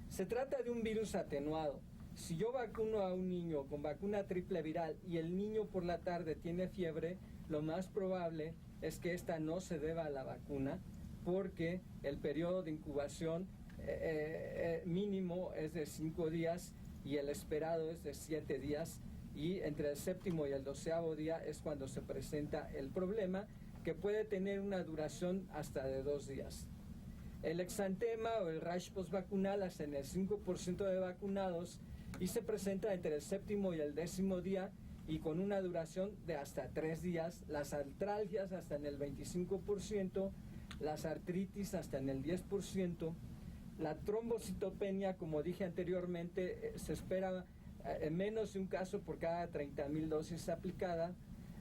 Se trata de un virus atenuado. Si yo vacuno a un niño con vacuna triple viral y el niño por la tarde tiene fiebre, lo más probable es que esta no se deba a la vacuna, porque el periodo de incubación mínimo es de 5 días y el esperado es de 7 días, y entre el 7º y el 12º día es cuando se presenta el problema, que puede tener una duración hasta de 2 días. El exantema o el rash postvacunal hasta en el 5% de vacunados, y se presenta entre el 7º y el 10º día y con una duración de hasta 3 días. Las artralgias hasta en el 25%, las artritis hasta en el 10%, la trombocitopenia, como dije anteriormente, se espera menos de un caso por cada 30.000 dosis aplicada.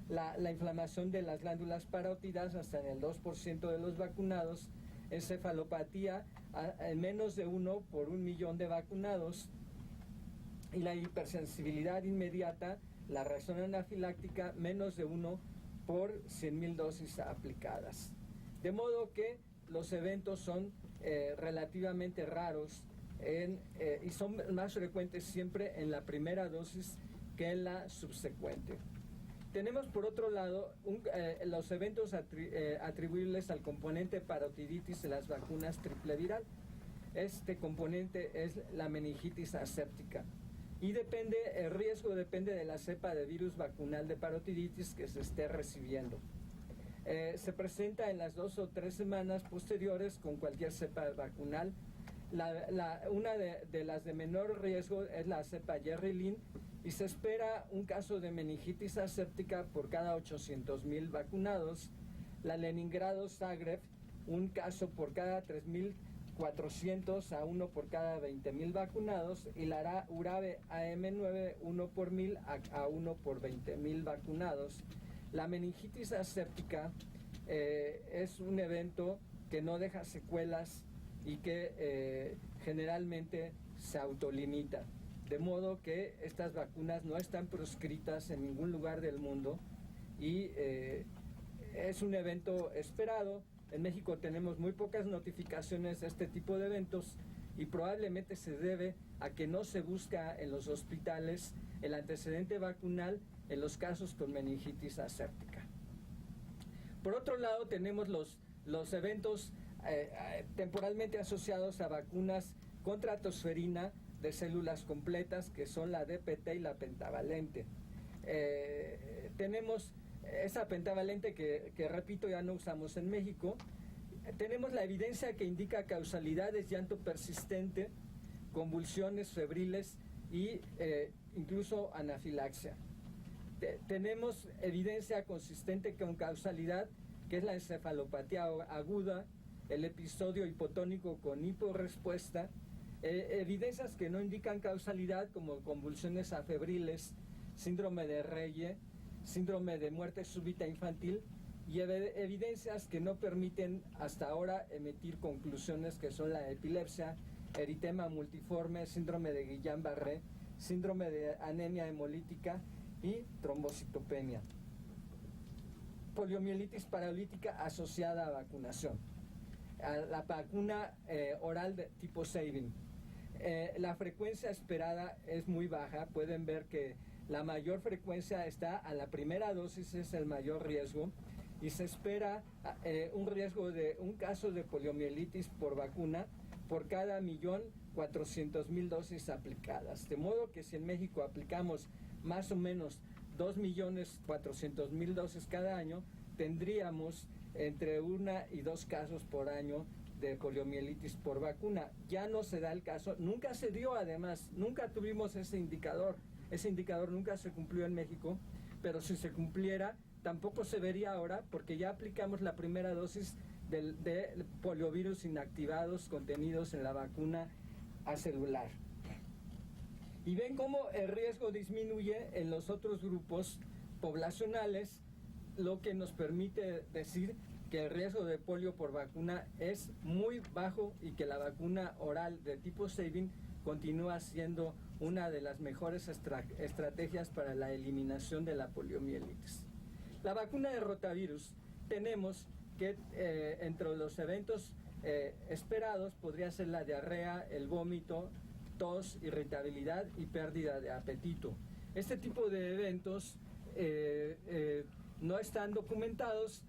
La inflamación de las glándulas parótidas hasta en el 2% de los vacunados, encefalopatía en menos de 1 por 1.000.000 de vacunados, y la hipersensibilidad inmediata, la reacción anafiláctica, menos de 1 por 100.000 dosis aplicadas. De modo que los eventos son relativamente raros y son más frecuentes siempre en la primera dosis que en la subsecuente. Tenemos por otro lado los eventos atribuibles al componente parotiditis de las vacunas triple viral. Este componente es la meningitis aséptica, y el riesgo depende de la cepa de virus vacunal de parotiditis que se esté recibiendo. Se presenta en las 2 o 3 semanas posteriores con cualquier cepa vacunal. Una de las de menor riesgo es la cepa Yerry-Lin, y se espera un caso de meningitis aséptica por cada 800.000 vacunados. La Leningrado-Zagreb, un caso por cada 3.400 a 1 por cada 20.000 vacunados, y la Urabe AM9, 1 por 1.000 a 1 por 20.000 vacunados. La meningitis aséptica es un evento que no deja secuelas y que generalmente se autolimita, de modo que estas vacunas no están proscritas en ningún lugar del mundo, y es un evento esperado. En México tenemos muy pocas notificaciones de este tipo de eventos, y probablemente se debe a que no se busca en los hospitales el antecedente vacunal en los casos con meningitis aséptica. Por otro lado, tenemos los eventos temporalmente asociados a vacunas contra tosferina de células completas, que son la DPT y la pentavalente. Tenemos esa pentavalente que repito, ya no usamos en México. Tenemos la evidencia que indica causalidad de llanto persistente, convulsiones febriles y incluso anafilaxia. Tenemos evidencia consistente con causalidad, que es la encefalopatía aguda, el episodio hipotónico con hiporrespuesta, evidencias que no indican causalidad como convulsiones afebriles, síndrome de Reye, síndrome de muerte súbita infantil, y evidencias que no permiten hasta ahora emitir conclusiones, que son la epilepsia, eritema multiforme, síndrome de Guillain-Barré, síndrome de anemia hemolítica y trombocitopenia. Poliomielitis paralítica asociada a vacunación. La vacuna oral de tipo Sabin. La frecuencia esperada es muy baja. Pueden ver que la mayor frecuencia está a la primera dosis, es el mayor riesgo, y se espera un riesgo de un caso de poliomielitis por vacuna por cada 1.400.000 dosis aplicadas. De modo que si en México aplicamos más o menos 2.400.000 dosis cada año, tendríamos entre 1 y 2 casos por año de poliomielitis por vacuna. Ya no se da el caso, nunca se dio, además, nunca tuvimos ese indicador nunca se cumplió en México, pero si se cumpliera, tampoco se vería ahora, porque ya aplicamos la primera dosis de poliovirus inactivados contenidos en la vacuna acelular. Y ven cómo el riesgo disminuye en los otros grupos poblacionales, lo que nos permite decir que el riesgo de polio por vacuna es muy bajo y que la vacuna oral de tipo Sabin continúa siendo una de las mejores estrategias para la eliminación de la poliomielitis. La vacuna de rotavirus, tenemos que entre los eventos esperados podría ser la diarrea, el vómito, tos, irritabilidad y pérdida de apetito. Este tipo de eventos no están documentados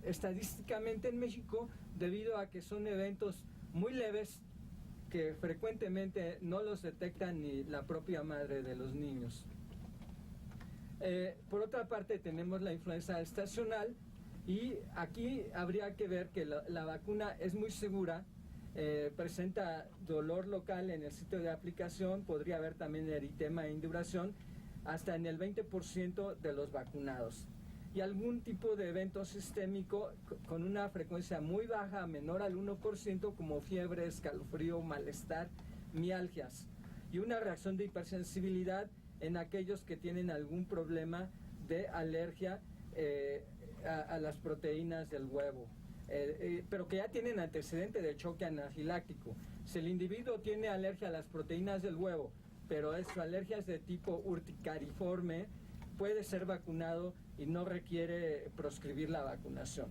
estadísticamente en México debido a que son eventos muy leves que frecuentemente no los detectan ni la propia madre de los niños. Por otra parte tenemos la influenza estacional y aquí habría que ver que la vacuna es muy segura, presenta dolor local en el sitio de aplicación, podría haber también eritema e induración hasta en el 20% de los vacunados y algún tipo de evento sistémico con una frecuencia muy baja, menor al 1%, como fiebre, escalofrío, malestar, mialgias y una reacción de hipersensibilidad en aquellos que tienen algún problema de alergia a las proteínas del huevo, pero que ya tienen antecedente de choque anafiláctico. Si el individuo tiene alergia a las proteínas del huevo, pero su alergia es de tipo urticariforme, puede ser vacunado y no requiere proscribir la vacunación.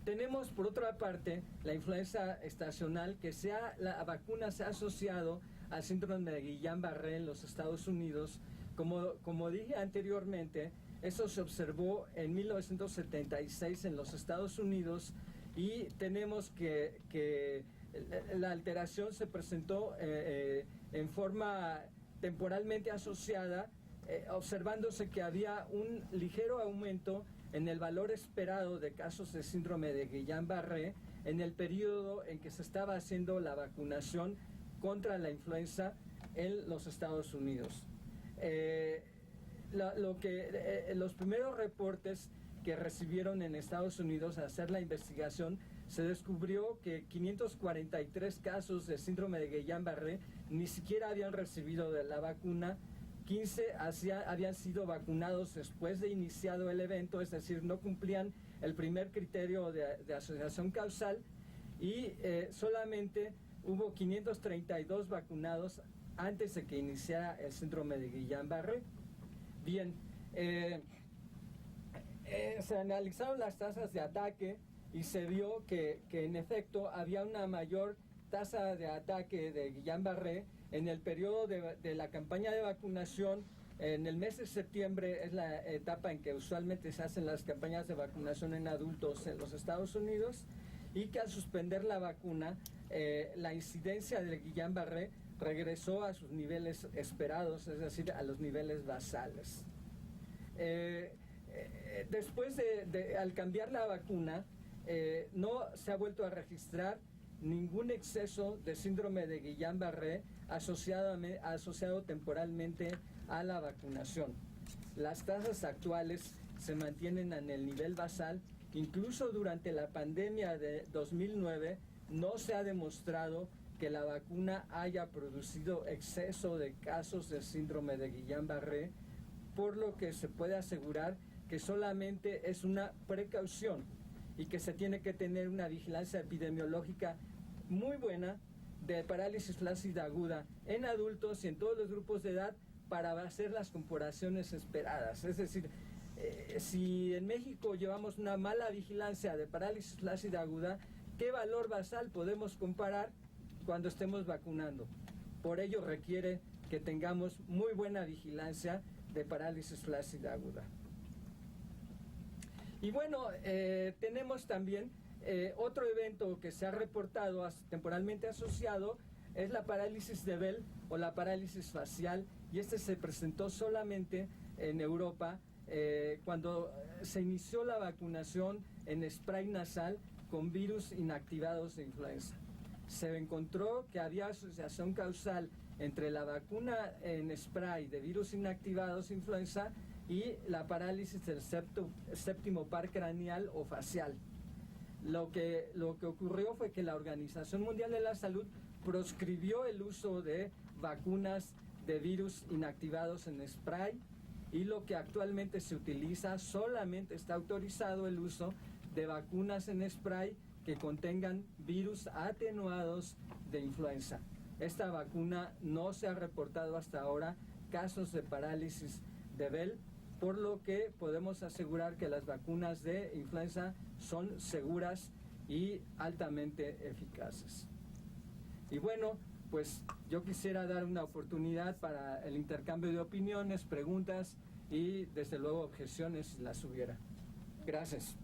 Tenemos por otra parte la influenza estacional, que la vacuna se ha asociado al síndrome de Guillain-Barré en los Estados Unidos. Como dije anteriormente, eso se observó en 1976 en los Estados Unidos y tenemos que la alteración se presentó en forma temporalmente asociada, observándose que había un ligero aumento en el valor esperado de casos de síndrome de Guillain-Barré en el periodo en que se estaba haciendo la vacunación contra la influenza en los Estados Unidos. Los primeros reportes que recibieron en Estados Unidos al hacer la investigación, se descubrió que 543 casos de síndrome de Guillain-Barré ni siquiera habían recibido de la vacuna, 15 habían sido vacunados después de iniciado el evento, es decir, no cumplían el primer criterio de asociación causal y solamente hubo 532 vacunados antes de que iniciara el síndrome de Guillain-Barré. Bien, se analizaron las tasas de ataque y se vio que en efecto había una mayor tasa de ataque de Guillain-Barré en el periodo de la campaña de vacunación. En el mes de septiembre es la etapa en que usualmente se hacen las campañas de vacunación en adultos en los Estados Unidos, y que al suspender la vacuna, la incidencia del Guillain-Barré regresó a sus niveles esperados, es decir, a los niveles basales. Después al cambiar la vacuna, no se ha vuelto a registrar ningún exceso de síndrome de Guillain-Barré asociado temporalmente a la vacunación. Las tasas actuales se mantienen en el nivel basal. Incluso durante la pandemia de 2009 no se ha demostrado que la vacuna haya producido exceso de casos de síndrome de Guillain-Barré, por lo que se puede asegurar que solamente es una precaución y que se tiene que tener una vigilancia epidemiológica muy buena de parálisis flácida aguda en adultos y en todos los grupos de edad para hacer las comparaciones esperadas. Es decir, si en México llevamos una mala vigilancia de parálisis flácida aguda, ¿qué valor basal podemos comparar cuando estemos vacunando? Por ello requiere que tengamos muy buena vigilancia de parálisis flácida aguda. Y bueno, tenemos también otro evento que se ha reportado temporalmente asociado, es la parálisis de Bell o la parálisis facial, y este se presentó solamente en Europa cuando se inició la vacunación en spray nasal con virus inactivados de influenza. Se encontró que había asociación causal entre la vacuna en spray de virus inactivados de influenza y la parálisis del séptimo par craneal o facial. Lo que ocurrió fue que la Organización Mundial de la Salud proscribió el uso de vacunas de virus inactivados en spray, y lo que actualmente se utiliza, solamente está autorizado el uso de vacunas en spray que contengan virus atenuados de influenza. Esta vacuna no se ha reportado hasta ahora casos de parálisis de Bell, por lo que podemos asegurar que las vacunas de influenza son seguras y altamente eficaces. Y bueno, pues yo quisiera dar una oportunidad para el intercambio de opiniones, preguntas y desde luego objeciones si las hubiera. Gracias.